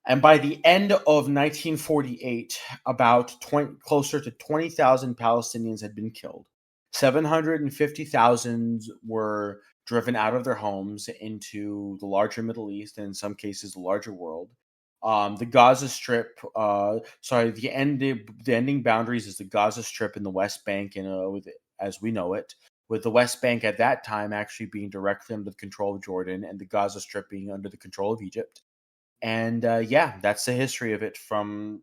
C: And by the end of 1948, closer to 20,000 Palestinians had been killed. 750,000 were driven out of their homes into the larger Middle East and in some cases the larger world. The Gaza Strip, the ending boundaries is the Gaza Strip and the West Bank, as we know it, with the West Bank at that time actually being directly under the control of Jordan and the Gaza Strip being under the control of Egypt. And that's the history of it from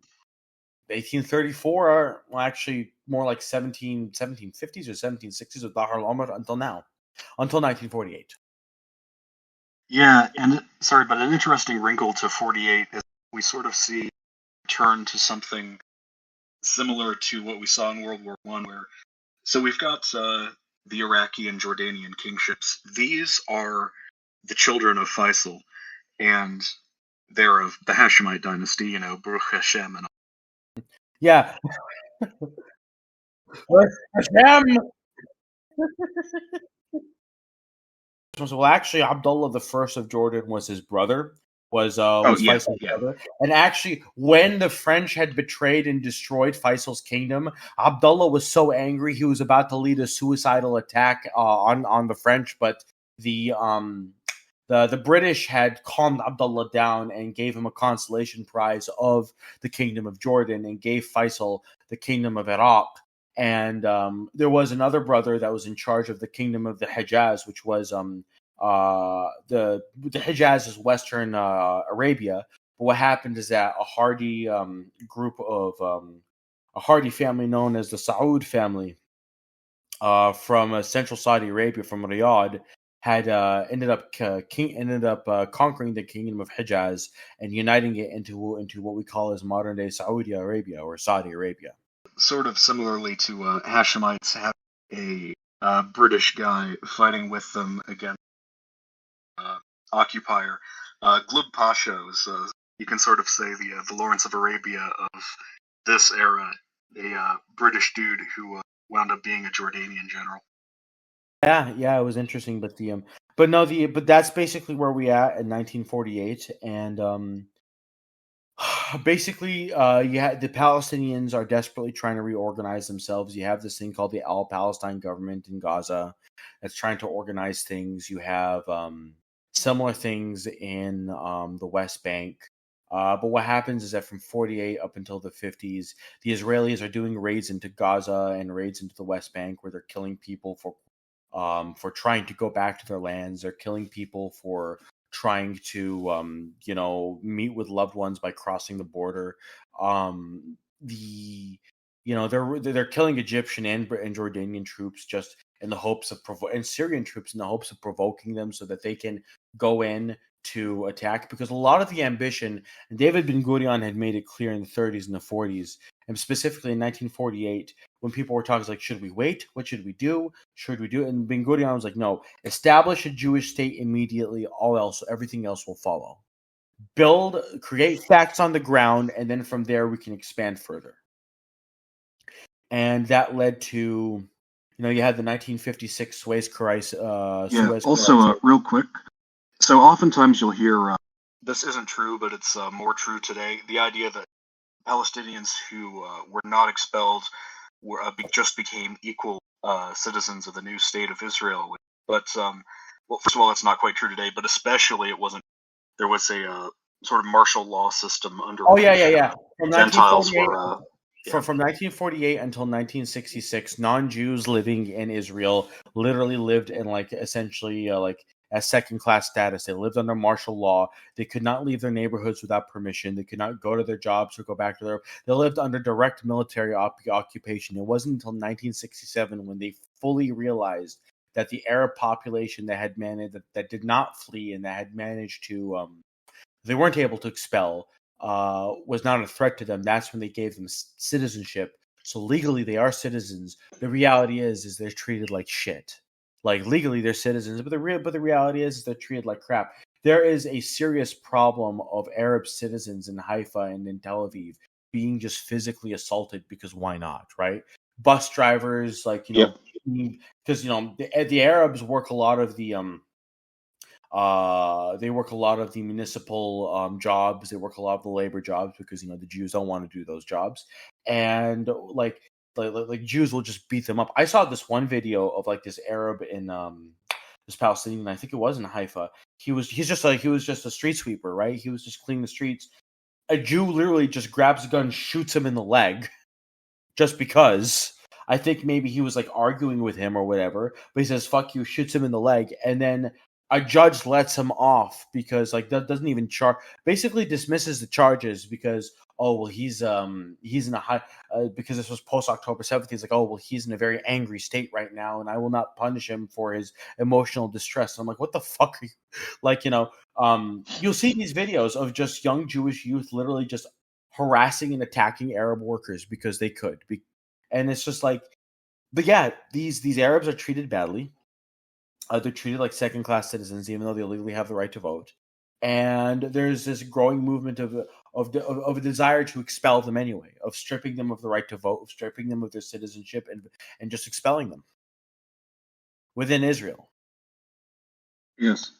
C: 1834, well, actually more like 1750s or 1760s with Bahar al-Omar until now, until 1948.
B: Yeah, and sorry, but an interesting wrinkle to 48 is we sort of see turn to something similar to what we saw in World War I, so we've got the Iraqi and Jordanian kingships. These are the children of Faisal, and they're of the Hashemite dynasty, Baruch Hashem and all.
C: Yeah. Hashem! Well, actually, Abdullah the First of Jordan was his brother. Faisal's brother. And actually, when the French had betrayed and destroyed Faisal's kingdom, Abdullah was so angry he was about to lead a suicidal attack on the French, but the British had calmed Abdullah down and gave him a consolation prize of the Kingdom of Jordan and gave Faisal the Kingdom of Iraq. And there was another brother that was in charge of the Kingdom of the Hejaz, which was the Hejaz is Western Arabia. But what happened is that a hardy group of a hardy family known as the Saud family from central Saudi Arabia, from Riyadh, had ended up conquering the Kingdom of Hejaz and uniting it into what we call as modern day Saudi Arabia or Saudi Arabia.
B: Sort of similarly to Hashemites having a British guy fighting with them against occupier. Glub Pasha was You can sort of say the Lawrence of Arabia of this era, a British dude who wound up being a Jordanian general.
C: Yeah, it was interesting, but that's basically where we at in 1948, and basically, the Palestinians are desperately trying to reorganize themselves. You have this thing called the Al-Palestine government in Gaza that's trying to organize things. You have similar things in the West Bank. But what happens is that from 48 up until the 50s, the Israelis are doing raids into Gaza and raids into the West Bank where they're killing people for trying to go back to their lands. They're killing people for trying to meet with loved ones by crossing the border. They're killing Egyptian and Jordanian troops just in the hopes of and Syrian troops in the hopes of provoking them so that they can go in to attack, because a lot of the ambition, and David Ben Gurion had made it clear in the 30s and the 40s, and specifically in 1948, when people were talking like, should we wait? What should we do? Should we do it? And Ben Gurion was like, no, establish a Jewish state immediately. Everything else will follow. Create facts on the ground, and then from there we can expand further. And that led to, you had the 1956 Suez crisis.
B: Real quick. So oftentimes you'll hear, this isn't true, but it's more true today, the idea that Palestinians who were not expelled just became equal citizens of the new state of Israel. But, well, first of all, that's not quite true today, but especially there was a sort of martial law system under
C: which
B: Gentiles were...
C: From 1948 until 1966, non-Jews living in Israel literally lived in essentially as second-class status. They lived under martial law. They could not leave their neighborhoods without permission. They could not go to their jobs or go back to They lived under direct military occupation. It wasn't until 1967 when they fully realized that the Arab population that did not flee and that had managed to they weren't able to expel was not a threat to them. That's when they gave them citizenship. So legally they are citizens. The reality is they're treated like shit. Like legally they're citizens, but the reality is they're treated like crap. There is a serious problem of Arab citizens in Haifa and in Tel Aviv being just physically assaulted because why not, right? Bus drivers, because the Arabs work a lot of the they work a lot of the municipal jobs. They work a lot of the labor jobs because the Jews don't want to do those jobs, and like Jews will just beat them up. I saw this one video of this Arab in this Palestinian, I think it was in Haifa. He was just a street sweeper, right? He was just cleaning the streets. A Jew literally just grabs a gun, shoots him in the leg, just because. I think maybe he was arguing with him or whatever, but he says "fuck you," shoots him in the leg, and then a judge lets him off because that doesn't even basically dismisses the charges because he's in a high because this was post October 7th. He's he's in a very angry state right now, and I will not punish him for his emotional distress. I'm like, what the fuck are you? You'll see these videos of just young Jewish youth literally just harassing and attacking Arab workers because they could and it's just but yeah, these Arabs are treated badly. They're treated like second-class citizens, even though they legally have the right to vote. And there's this growing movement of a desire to expel them anyway, of stripping them of the right to vote, of stripping them of their citizenship, and just expelling them within Israel.
B: Yes.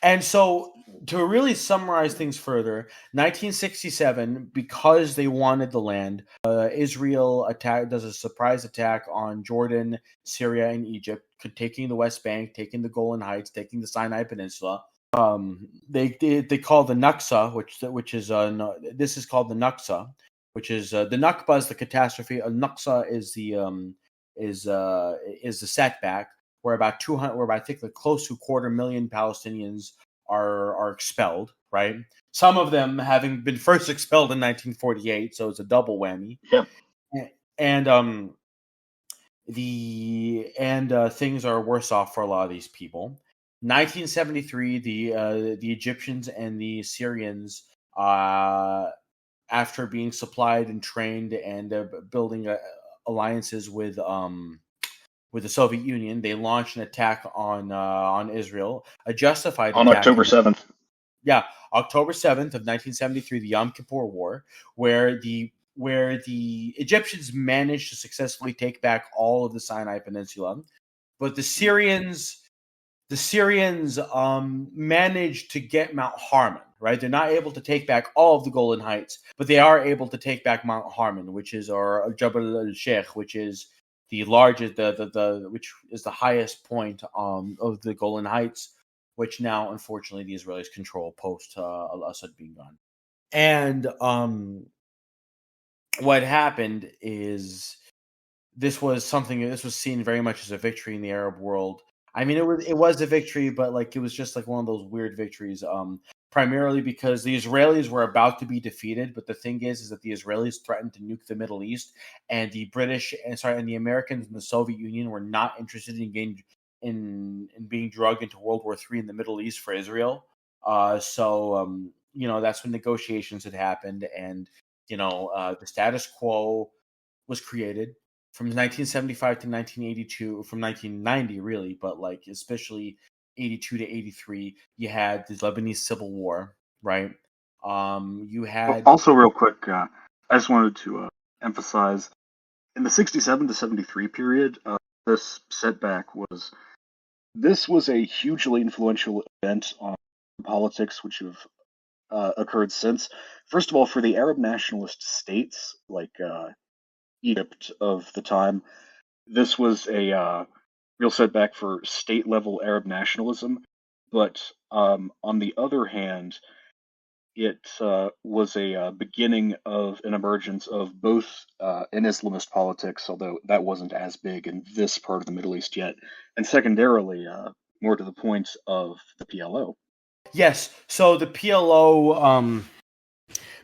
C: And so, to really summarize things further, 1967, because they wanted the land, Israel does a surprise attack on Jordan, Syria, and Egypt, taking the West Bank, taking the Golan Heights, taking the Sinai Peninsula. They call the Naksa, which is this is called the Naksa, which is the Nakba is the catastrophe. A Naksa is the setback. Where about 200, where I think close to 250,000 Palestinians are expelled, right? Some of them having been first expelled in 1948, so it's a double whammy.
B: Yep.
C: And things are worse off for a lot of these people. 1973, the Egyptians and the Syrians, after being supplied and trained and building alliances with the Soviet Union, they launched an attack on Israel, a justified
B: on
C: attack
B: October 7th.
C: Yeah, October 7th of 1973, the Yom Kippur War, where the Egyptians managed to successfully take back all of the Sinai Peninsula, but the Syrians managed to get Mount Harmon. Right, they're not able to take back all of the Golan Heights, but they are able to take back Mount Harmon, which is or Jabal al-Sheikh, which is the largest, which is the highest point of the Golan Heights, which now unfortunately the Israelis control post al-Assad being gone. And what happened is this was seen very much as a victory in the Arab world. I mean, it was a victory, but like it was just like one of those weird victories. Primarily because the Israelis were about to be defeated, but the thing is that the Israelis threatened to nuke the Middle East, and the the Americans and the Soviet Union were not interested in being drugged into World War III in the Middle East for Israel. So that's when negotiations had happened, and the status quo was created from 1975 to 1982, from 1990 really, but like especially 82 to 83, you had the Lebanese Civil War, right? You had
B: also real quick. I just wanted to emphasize in the 67 to 73 period. This setback was a hugely influential event on politics, which have occurred since. First of all, for the Arab nationalist states like Egypt of the time, this was a real setback for state-level Arab nationalism. But on the other hand, it was a beginning of an emergence of both an Islamist politics, although that wasn't as big in this part of the Middle East yet, and secondarily, more to the point, of the PLO.
C: Yes, so the PLO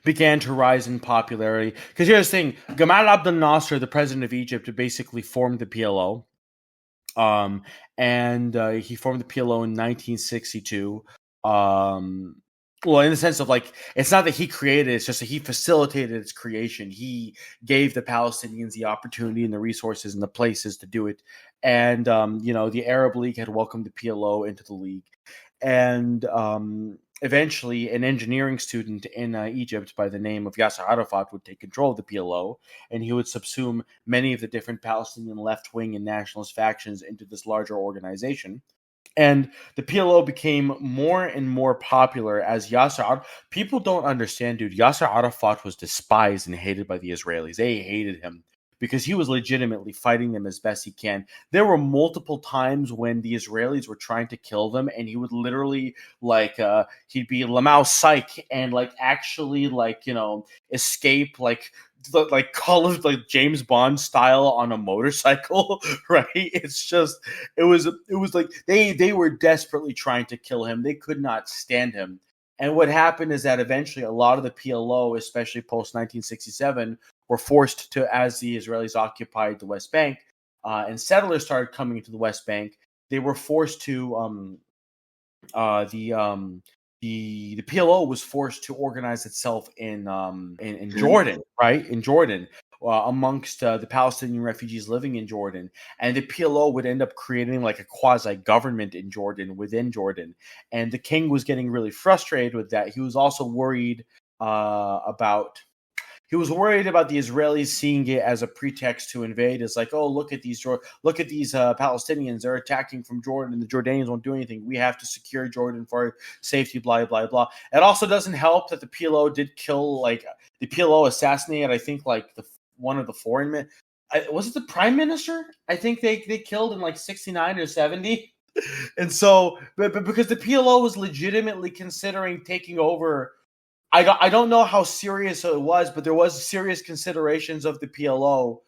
C: began to rise in popularity. Because here's the thing, Gamal Abdel Nasser, the president of Egypt, basically formed the PLO. And he formed the PLO in 1962. Well, in the sense of like, it's not that he created it, it's just that he facilitated its creation. He gave the Palestinians the opportunity and the resources and the places to do it. And, the Arab League had welcomed the PLO into the league. And eventually, an engineering student in Egypt by the name of Yasser Arafat would take control of the PLO, and he would subsume many of the different Palestinian left-wing and nationalist factions into this larger organization. And the PLO became more and more popular as people don't understand, dude. Yasser Arafat was despised and hated by the Israelis. They hated him because he was legitimately fighting them as best he can. There were multiple times when the Israelis were trying to kill them, and he would literally he'd be Lamau Psych and actually escape Call of James Bond style on a motorcycle, right? It was like they were desperately trying to kill him. They could not stand him. And what happened is that eventually a lot of the PLO, especially post 1967, were forced to, as the Israelis occupied the West Bank and settlers started coming into the West Bank, they were forced to the PLO was forced to organize itself in Jordan, right? In Jordan, amongst the Palestinian refugees living in Jordan, and the PLO would end up creating like a quasi government in Jordan within Jordan. And the king was getting really frustrated with that. He was also worried about. He was worried about the Israelis seeing it as a pretext to invade. It's like, oh, look at these Palestinians. They're attacking from Jordan, and the Jordanians won't do anything. We have to secure Jordan for our safety, blah, blah, blah. It also doesn't help that the PLO did kill, the PLO assassinated, I think, one of the foreign men. Was it the prime minister? I think they killed in 69 or 70. And so, but because the PLO was legitimately considering taking over. I don't know how serious it was, but there was serious considerations of the PLO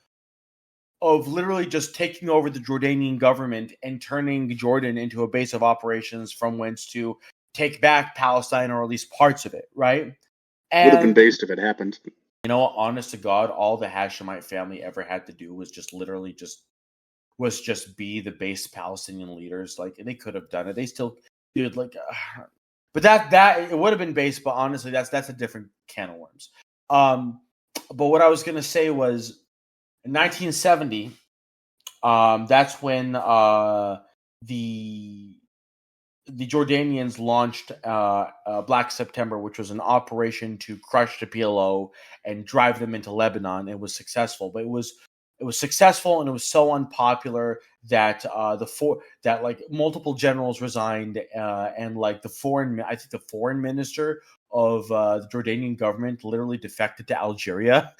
C: of literally just taking over the Jordanian government and turning Jordan into a base of operations from whence to take back Palestine, or at least parts of it, right? And,
B: would have been based if it happened.
C: Honest to God, all the Hashemite family ever had to do was just literally just be the base Palestinian leaders. They could have done it. They still did but that it would have been based, but honestly, that's a different can of worms. But what I was gonna say was in 1970, that's when the the Jordanians launched Black September, which was an operation to crush the PLO and drive them into Lebanon. It was successful, but it was successful, and it was so unpopular that like multiple generals resigned, and like the foreign minister of the Jordanian government literally defected to Algeria.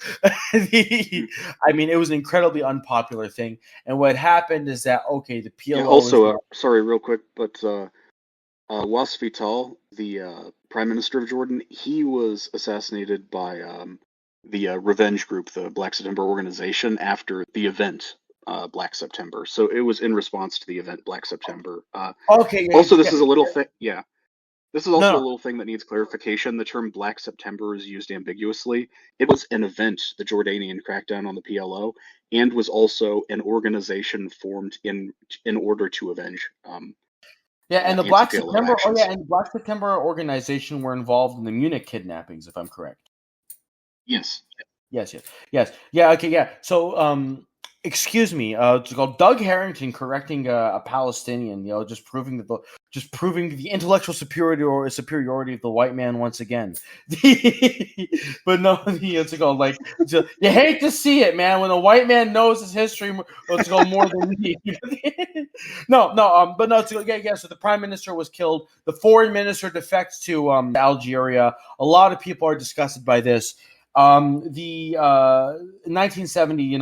C: I mean, it was an incredibly unpopular thing. And what happened is that the PLO.
B: Yeah, also, sorry, real quick, but Wasf Vital, the Prime Minister of Jordan, he was assassinated by the revenge group, the Black September organization, after the event Black September. So it was in response to the event Black September. Also, this is a little thing. Yeah. This is also a little thing that needs clarification. The term Black September is used ambiguously. It was an event, the Jordanian crackdown on the PLO, and was also an organization formed in order to avenge.
C: And the Black September, and the Black September organization were involved in the Munich kidnappings, if I'm correct.
B: Yes.
C: Yes. Yeah. Okay. Yeah. So, excuse me. It's called Doug Harrington correcting a Palestinian. Just proving the intellectual superiority of the white man once again. But no, it's called like you hate to see it, man. When a white man knows his history, it's called more than me. But no. So the prime minister was killed. The foreign minister defects to Algeria. A lot of people are disgusted by this. In 1970,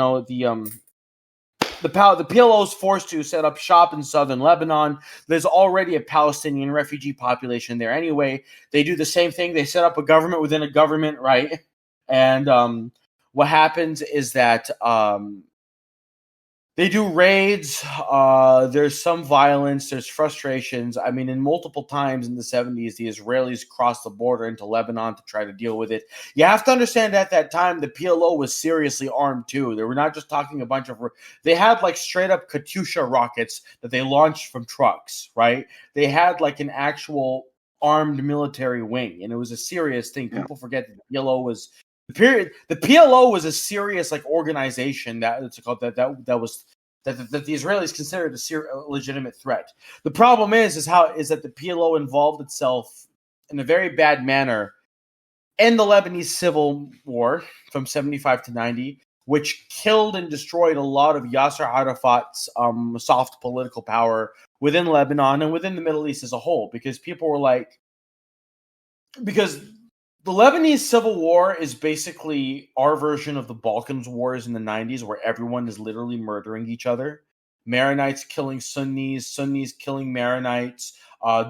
C: the PLO is forced to set up shop in southern Lebanon. There's already a Palestinian refugee population there anyway. They do the same thing. They set up a government within a government, right? And what happens is that they do raids. There's some violence. There's frustrations. I mean, in multiple times in the 70s, the Israelis crossed the border into Lebanon to try to deal with it. You have to understand at that time, the PLO was seriously armed too. They were not just talking a bunch of... They had like straight up Katyusha rockets that they launched from trucks, right? They had like an actual armed military wing, and it was a serious thing. People forget that the PLO was... The PLO was a serious like organization that the Israelis considered a legitimate threat. The problem is that the PLO involved itself in a very bad manner in the Lebanese civil war from 75 to 90, which killed and destroyed a lot of Yasser Arafat's soft political power within Lebanon and within the Middle East as a whole, because people were like, because the Lebanese Civil War is basically our version of the Balkans Wars in the 90s, where everyone is literally murdering each other. Maronites killing Sunnis, Sunnis killing Maronites,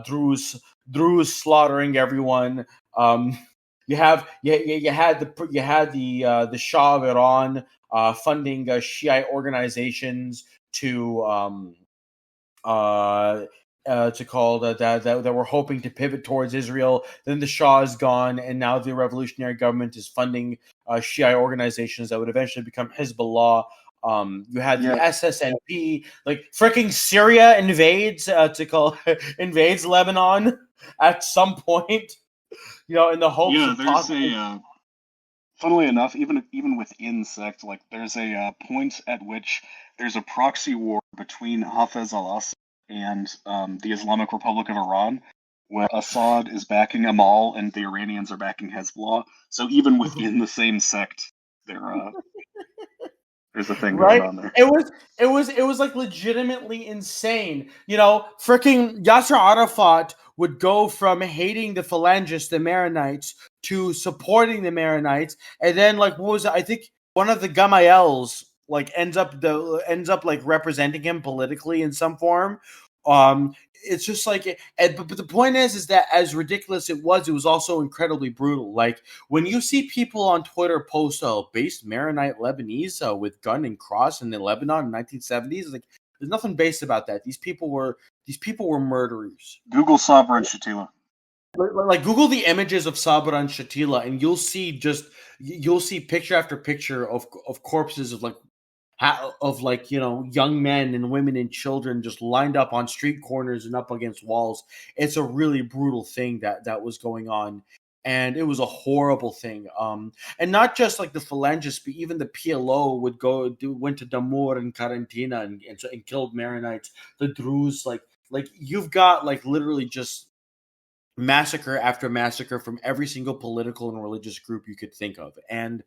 C: Druze slaughtering everyone. You had the Shah of Iran funding Shiite organizations that were hoping to pivot towards Israel. Then the Shah is gone, and now the revolutionary government is funding Shiite organizations that would eventually become Hezbollah. You had the SSNP, like freaking Syria invades Lebanon at some point. In the hopes of
B: there's funnily enough, even within sect, like there's a point at which there's a proxy war between Hafez al-Assad and the Islamic Republic of Iran, where Assad is backing Amal and the Iranians are backing Hezbollah. So even within the same sect, there's a thing going on there.
C: It was like legitimately insane. Freaking Yasser Arafat would go from hating the Phalangists, the Maronites, to supporting the Maronites, and then like what was it? I think one of the Gamayels like ends up like representing him politically in some form. It's just like, but the point is that as ridiculous it was also incredibly brutal. Like when you see people on Twitter post based Maronite Lebanese with gun and cross in Lebanon in 1970s, like there's nothing based about that. These people were murderers.
B: Google Sabra and Shatila.
C: Like Google the images of Sabra and Shatila, and you'll see picture after picture of corpses of young men and women and children just lined up on street corners and up against walls. It's a really brutal thing that was going on, and it was a horrible thing. And not just like the Phalangists, but even the PLO went to Damour and Karantina and killed Maronites. The Druze, like Like you've got like literally just massacre after massacre from every single political and religious group you could think of. And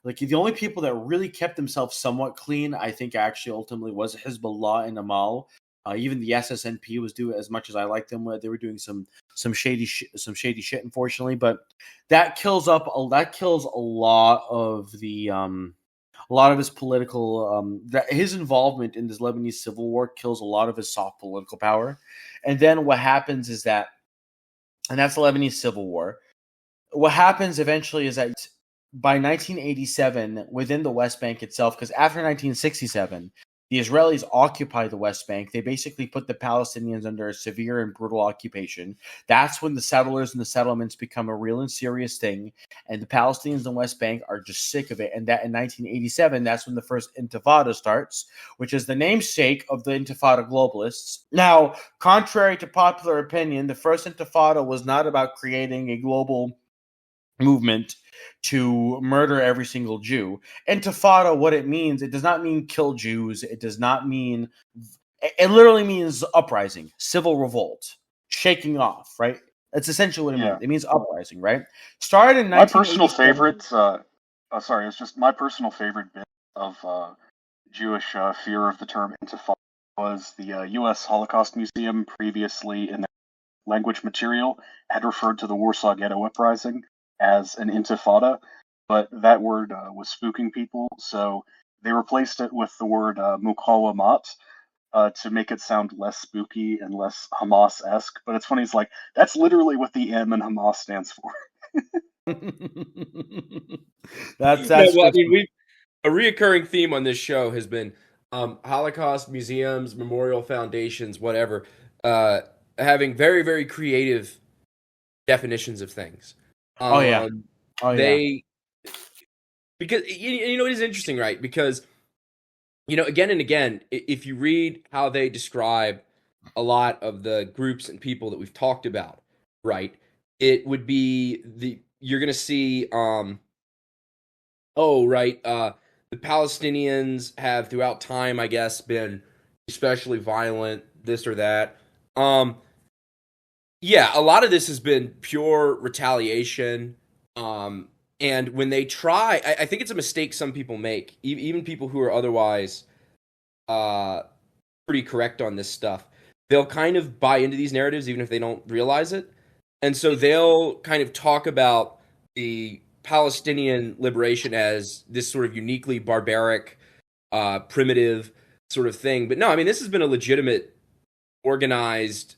C: like the only people that really kept themselves somewhat clean, I think actually ultimately was Hezbollah and Amal. Even the SSNP was doing, as much as I like them, they were doing some shady shit, unfortunately. But that kills a lot of the a lot of his political his involvement in this Lebanese civil war kills a lot of his soft political power. And then what happens is that, and that's the Lebanese civil war. What happens eventually is that by 1987, within the West Bank itself, because after 1967, the Israelis occupy the West Bank. They basically put the Palestinians under a severe and brutal occupation. That's when the settlers and the settlements become a real and serious thing. And the Palestinians in the West Bank are just sick of it. And that in 1987, that's when the first Intifada starts, which is the namesake of the Intifada globalists. Now, contrary to popular opinion, the first Intifada was not about creating a global movement to murder every single Jew. Intifada, what it means, it does not mean kill Jews. It does not mean, it literally means uprising, civil revolt, shaking off, right? That's essentially what it means. It means uprising, right? Started in 1987.
B: My personal favorite, sorry, it's just my personal favorite bit of Jewish fear of the term Intifada was the U.S. Holocaust Museum previously in their language material had referred to the Warsaw Ghetto Uprising as an intifada, but that word was spooking people, so they replaced it with the word muqawamat to make it sound less spooky and less Hamas-esque. But it's funny, it's like, that's literally what the M in Hamas stands for.
C: that's
A: I mean, a reoccurring theme on this show has been Holocaust museums, memorial foundations, whatever, having very, very creative definitions of things. They, because you know, it is interesting, right? Because, you know, again and again, if you read how they describe a lot of the groups and people that we've talked about, right, it would be you're going to see, the Palestinians have throughout time, I guess, been especially violent, this or that. Yeah, a lot of this has been pure retaliation. And when they try, I think it's a mistake some people make, even people who are otherwise pretty correct on this stuff. They'll kind of buy into these narratives even if they don't realize it. And so they'll kind of talk about the Palestinian liberation as this sort of uniquely barbaric, primitive sort of thing. But no, I mean, this has been a legitimate, organized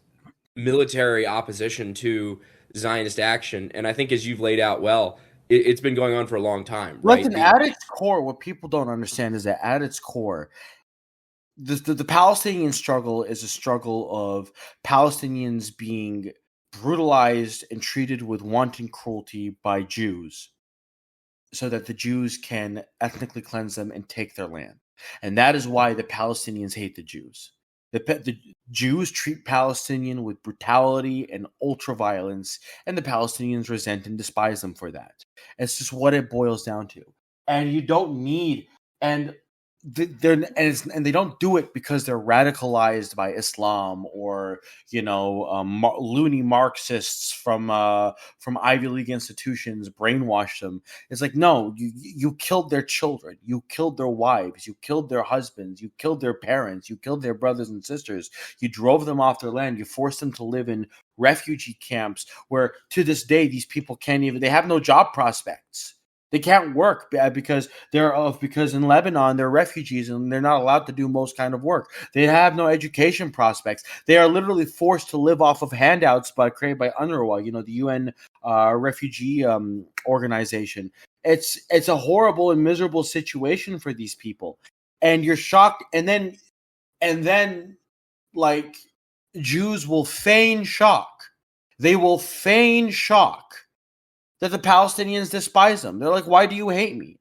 A: military opposition to Zionist action. And I think, as you've laid out well, it's been going on for a long time, right?
C: Listen, at its core, what people don't understand is that at its core, the Palestinian struggle is a struggle of Palestinians being brutalized and treated with wanton cruelty by Jews so that the Jews can ethnically cleanse them and take their land. And that is why the Palestinians hate the Jews. The Jews treat Palestinian with brutality and ultra-violence, and the Palestinians resent and despise them for that. It's just what it boils down to. And you don't need... And they don't do it because they're radicalized by Islam or loony Marxists from Ivy League institutions brainwash them. It's like, no, you killed their children, you killed their wives, you killed their husbands, you killed their parents, you killed their brothers and sisters, you drove them off their land, you forced them to live in refugee camps where to this day these people they have no job prospects. They can't work because in Lebanon they're refugees and they're not allowed to do most kind of work. They have no education prospects. They are literally forced to live off of handouts created by UNRWA, the UN refugee organization. It's a horrible and miserable situation for these people, and you're shocked. And then like Jews will feign shock. They will feign shock that the Palestinians despise them. They're like, why do you hate me?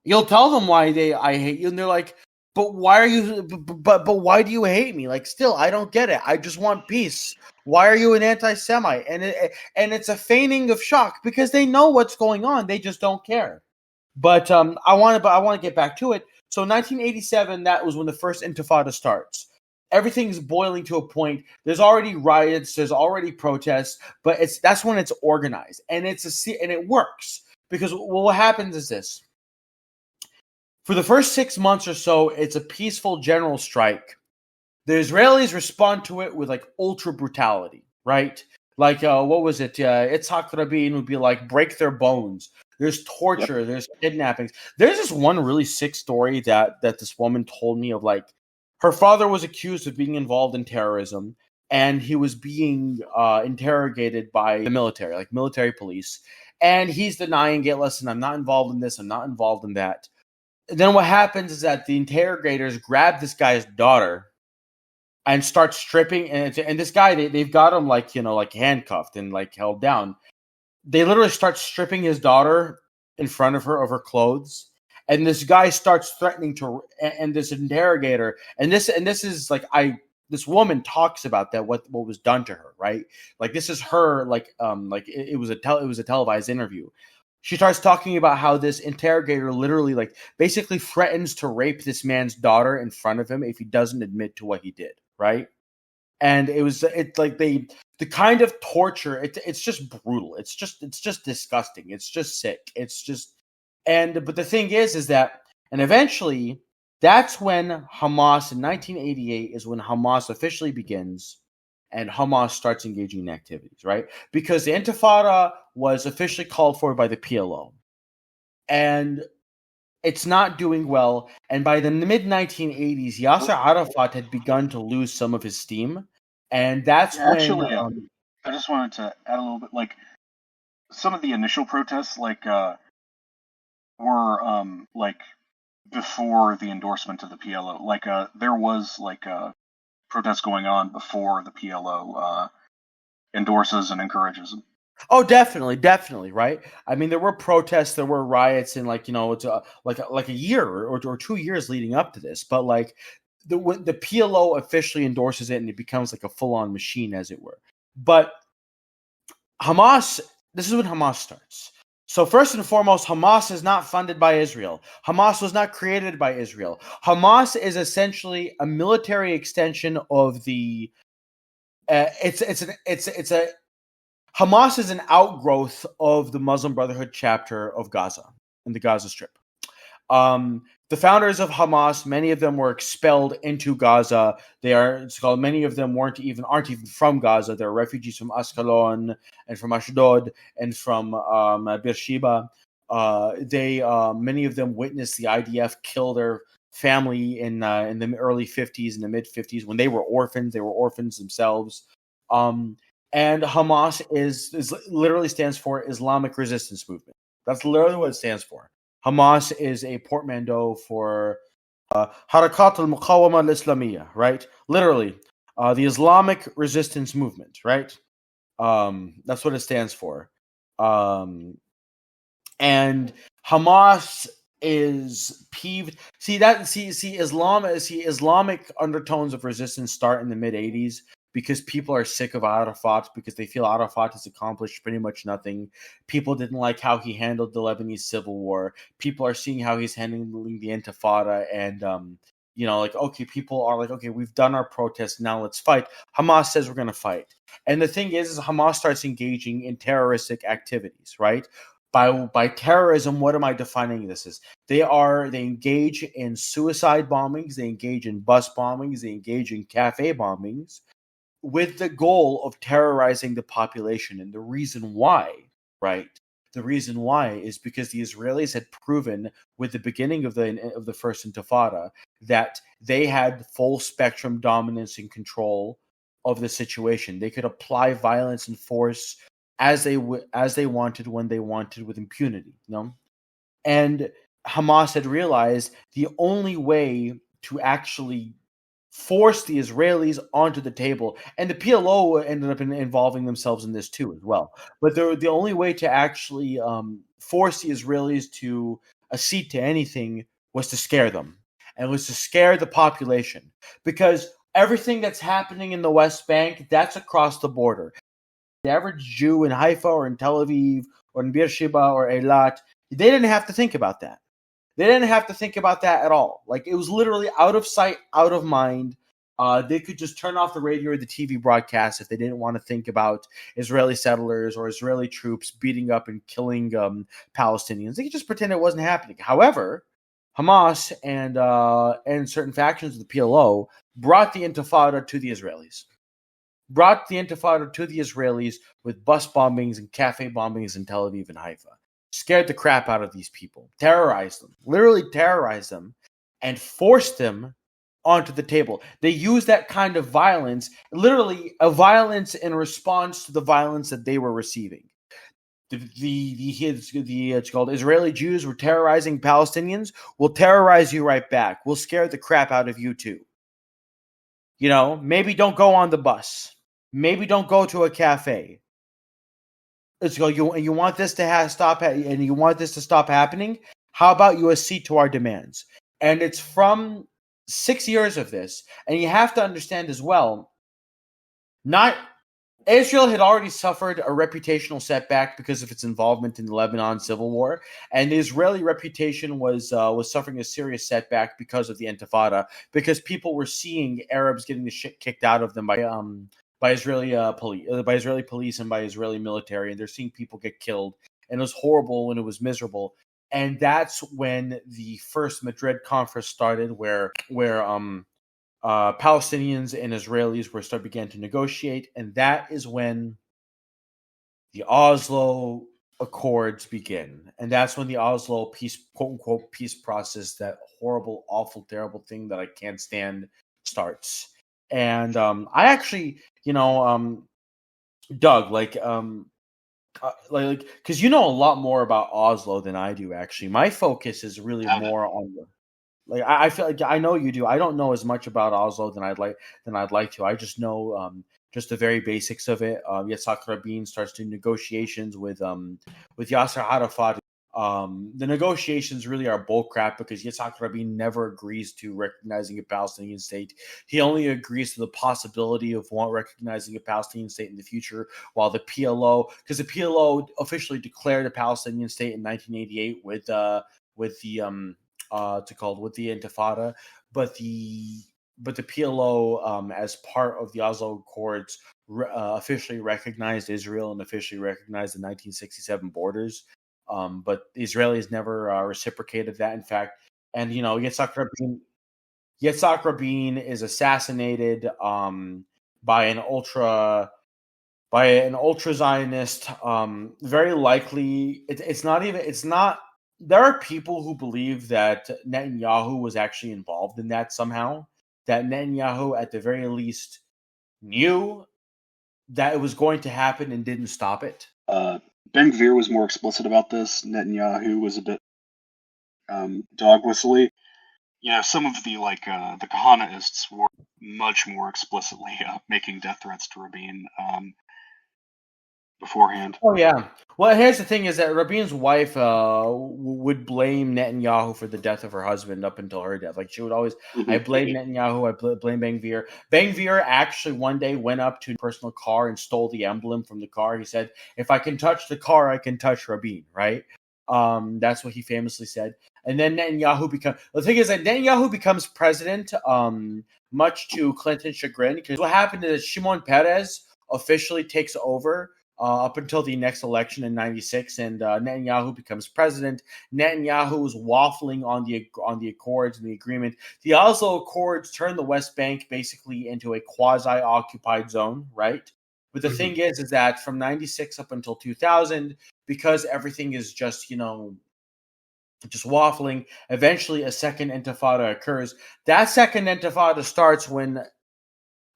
C: You'll tell them why I hate you, and they're like, but why are you? But why do you hate me? Like, still, I don't get it. I just want peace. Why are you an anti-Semite? And it's a feigning of shock because they know what's going on. They just don't care. But I want to get back to it. So 1987, that was when the first Intifada starts. everything's boiling to a point. There's already riots, there's already protests, but that's when it's organized, and and it works because what happens is this: for the first 6 months or so, it's a peaceful general strike. The Israelis respond to it with like ultra brutality, right? Like what was it? Itzhak Rabin would be like, break their bones. There's torture. Yep. There's kidnappings. There's this one really sick story that this woman told me of, like, her father was accused of being involved in terrorism, and he was being interrogated by the military, like military police, and he's denying it. Listen, I'm not involved in this. I'm not involved in that. And then what happens is that the interrogators grab this guy's daughter and start stripping, and this guy, they've got him like, like handcuffed and like held down. They literally start stripping his daughter in front of her clothes, and this guy starts threatening to, and this interrogator, and this is like, this woman talks about that, what was done to her, right? Like, this is her, like it was a televised interview. She starts talking about how this interrogator literally, like, basically threatens to rape this man's daughter in front of him if he doesn't admit to what he did, right? And it's like the kind of torture, it's just brutal. It's just disgusting. It's just sick. It's just, but the thing is that, and eventually that's when Hamas in 1988 is when Hamas officially begins, and Hamas starts engaging in activities, right? Because the Intifada was officially called for by the PLO, and it's not doing well. And by the mid-1980s, Yasser Arafat had begun to lose some of his steam. And that's
B: actually, I just wanted to add a little bit, like, some of the initial protests, like, were, like, before the endorsement of the PLO. Like, there was, like, protests going on before the PLO endorses and encourages them.
C: Oh, definitely, right? I mean, there were protests, there were riots, and like, it's like a year or 2 years leading up to this. But like, the PLO officially endorses it, and it becomes like a full-on machine, as it were. But Hamas, this is when Hamas starts. So first and foremost, Hamas is not funded by Israel. Hamas was not created by Israel. Hamas is essentially a military extension of the. Hamas is an outgrowth of the Muslim Brotherhood chapter of Gaza in the Gaza Strip. The founders of Hamas, many of them were expelled into Gaza. Many of them aren't even from Gaza. They're refugees from Ascalon and from Ashdod and from Beersheba. Many of them witnessed the IDF kill their family in the early 50s, in the mid 50s, when they were orphans. They were orphans themselves. And Hamas is literally stands for Islamic Resistance Movement. That's literally what it stands for. Hamas is a portmanteau for Harakat al-Muqawama al-Islamiyya, right? Literally, the Islamic Resistance Movement, right? That's what it stands for. And Hamas is peeved. Islamic undertones of resistance start in the mid 80s. Because people are sick of Arafat, because they feel Arafat has accomplished pretty much nothing. People didn't like how he handled the Lebanese civil war. People are seeing how he's handling the Intifada, and people are like, okay, we've done our protest, now let's fight. Hamas says we're going to fight, and the thing is Hamas starts engaging in terroristic activities, right? By terrorism, what am I defining this as? They engage in suicide bombings, they engage in bus bombings, they engage in cafe bombings, with the goal of terrorizing the population. And the reason why, right? The reason why is because the Israelis had proven with the beginning of the first Intifada that they had full spectrum dominance and control of the situation. They could apply violence and force as they wanted, when they wanted, with impunity. And Hamas had realized the only way to actually force the Israelis onto the table, and the PLO ended up involving themselves in this too as well. But the only way to actually force the Israelis to accede to anything was to scare them, and was to scare the population, because everything that's happening in the West Bank, that's across the border. The average Jew in Haifa or in Tel Aviv or in Beersheba or Eilat, they didn't have to think about that. They didn't have to think about that at all. Like, it was literally out of sight, out of mind. They could just turn off the radio or the TV broadcast if they didn't want to think about Israeli settlers or Israeli troops beating up and killing Palestinians. They could just pretend it wasn't happening. However, Hamas and certain factions of the PLO brought the Intifada to the Israelis. With bus bombings and cafe bombings in Tel Aviv and Haifa. Scared the crap out of these people. Terrorized them. Literally terrorized them. And forced them onto the table. They used that kind of violence, literally a violence in response to the violence that they were receiving. It's called Israeli Jews were terrorizing Palestinians. We'll terrorize you right back. We'll scare the crap out of you too. You know, maybe don't go on the bus. Maybe don't go to a cafe. It's go. You want this to stop, and you want this to stop happening. How about you accede to our demands? And it's from 6 years of this, and you have to understand as well. Israel had already suffered a reputational setback because of its involvement in the Lebanon civil war, and the Israeli reputation was suffering a serious setback because of the Intifada, because people were seeing Arabs getting the shit kicked out of them by Israeli police and by Israeli military, and they're seeing people get killed, and it was horrible and it was miserable. And that's when the first Madrid conference started, where Palestinians and Israelis began to negotiate, and that is when the Oslo Accords begin, and that's when the Oslo peace, quote unquote, peace process, that horrible, awful, terrible thing that I can't stand, starts. And I actually, Doug, because you know a lot more about Oslo than I do. Actually, my focus is really more on the. I feel like I know you do. I don't know as much about Oslo than I'd like to. I just know just the very basics of it. Yitzhak Rabin starts doing negotiations with Yasser Arafat. The negotiations really are bullcrap because Yitzhak Rabin never agrees to recognizing a Palestinian state. He only agrees to the possibility of recognizing a Palestinian state in the future, while the PLO, because the PLO officially declared a Palestinian state in 1988 with the Intifada, but the PLO, as part of the Oslo Accords, officially recognized Israel and officially recognized the 1967 borders. But the Israelis never reciprocated that. In fact, and Yitzhak Rabin is assassinated by an ultra Zionist. Very likely, it's not. There are people who believe that Netanyahu was actually involved in that somehow. That Netanyahu, at the very least, knew that it was going to happen and didn't stop it.
B: Ben-Gvir was more explicit about this. Netanyahu was a bit dog whistly. Some of the the Kahanaists were much more explicitly making death threats to Rabin beforehand.
C: Oh yeah. Well, here's the thing: is that Rabin's wife would blame Netanyahu for the death of her husband up until her death. Like she would always, I blame Netanyahu, I blame Ben-Gvir. Ben-Gvir actually one day went up to a personal car and stole the emblem from the car. He said, "If I can touch the car, I can touch Rabin." Right? That's what he famously said. And then Netanyahu becomes president, much to Clinton's chagrin. Because what happened is Shimon Peres officially takes over. Up until the next election in '96, and Netanyahu becomes president. Netanyahu is waffling on the accords and the agreement. The Oslo Accords turn the West Bank basically into a quasi-occupied zone, right? But the thing is that from '96 up until 2000, because everything is just just waffling, eventually a second Intifada occurs. That second Intifada starts when.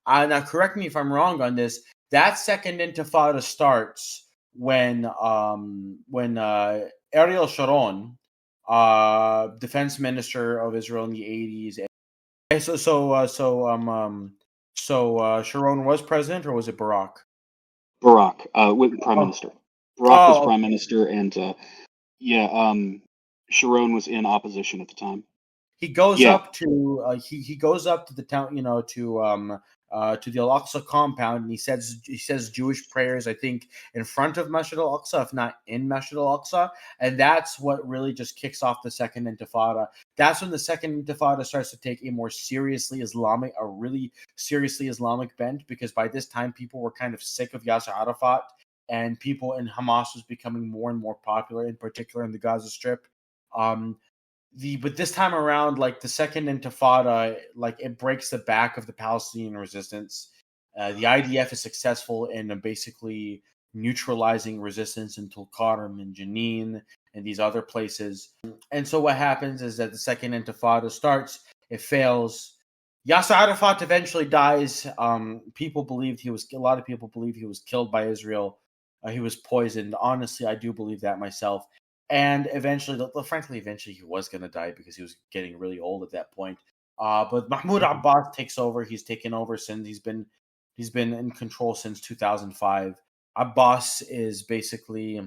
C: Now, correct me if I'm wrong on this. That second Intifada starts when Ariel Sharon, defense minister of Israel in the 80s. Sharon was president, or was it Barak?
B: Barak, with prime minister. Barak was prime minister, and Sharon was in opposition at the time.
C: He goes up to he goes up to the town, to the Al-Aqsa compound, and he says Jewish prayers, I think, in front of Masjid al-Aqsa, if not in Masjid al-Aqsa, and that's what really just kicks off the Second Intifada. That's when the Second Intifada starts to take a really seriously Islamic bent, because by this time people were kind of sick of Yasser Arafat, and people in Hamas was becoming more and more popular, in particular in the Gaza Strip. But this time around, like the Second Intifada, like it breaks the back of the Palestinian resistance. The IDF is successful in basically neutralizing resistance in Tulkarm and Jenin and these other places. And so what happens is that the Second Intifada starts, it fails. Yasser Arafat eventually dies. A lot of people believe he was killed by Israel. He was poisoned. Honestly, I do believe that myself. And eventually he was going to die because he was getting really old at that point. But Mahmoud Abbas takes over. He's taken over since he's been in control since 2005. Abbas is basically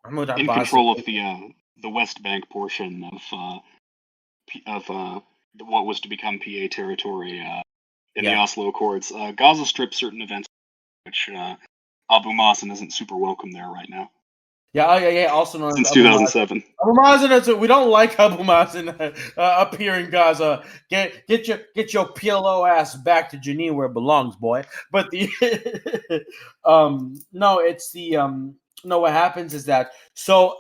B: Mahmoud Abbas in control of the West Bank portion of what was to become PA territory in the Oslo Accords. Gaza Strip, certain events, which Abu Mazen isn't super welcome there right now.
C: Yeah. Also known
B: since 2007.
C: Abu Mazen. We don't like Abu Mazen up here in Gaza. Get your PLO ass back to Jenin where it belongs, boy. But what happens is that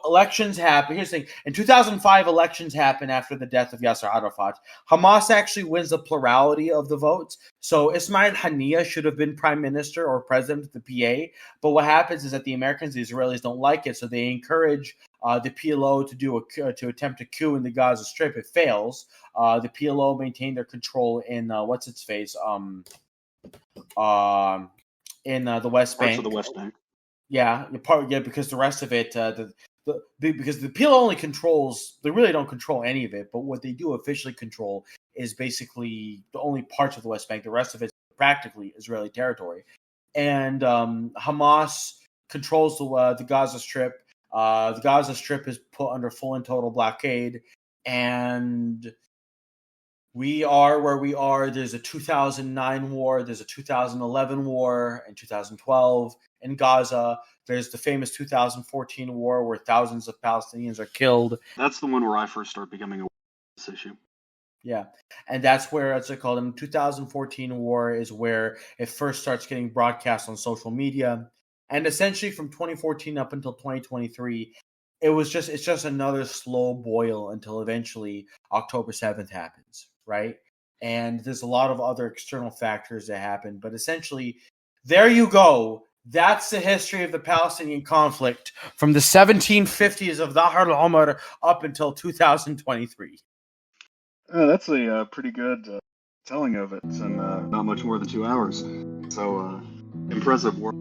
C: elections happen. Here's the thing: in 2005, elections happen after the death of Yasser Arafat. Hamas actually wins the plurality of the votes. So Ismail Haniyeh should have been prime minister or president of the PA. But what happens is that the Americans, the Israelis, don't like it, so they encourage the PLO to attempt a coup in the Gaza Strip. It fails. The PLO maintain their control in in the West Bank.
B: Parts of the West Bank.
C: Yeah, because the rest of it, because the PLO only controls, they really don't control any of it, but what they do officially control is basically the only parts of the West Bank. The rest of it is practically Israeli territory. And Hamas controls the Gaza Strip. The Gaza Strip is put under full and total blockade, and we are where we are. There's a 2009 war. There's a 2011 war, and 2012 in Gaza. There's the famous 2014 war where thousands of Palestinians are killed.
B: That's the one where I first started becoming aware of this issue.
C: Yeah, and that's where it's called. In 2014 war is where it first starts getting broadcast on social media, and essentially from 2014 up until 2023, it's just another slow boil until eventually October 7th happens, right? And there's a lot of other external factors that happen, but essentially, there you go. That's the history of the Palestinian conflict from the 1750s of Dahr al-Umar up until 2023.
B: That's a pretty good telling of it, and not much more than 2 hours. So, impressive work.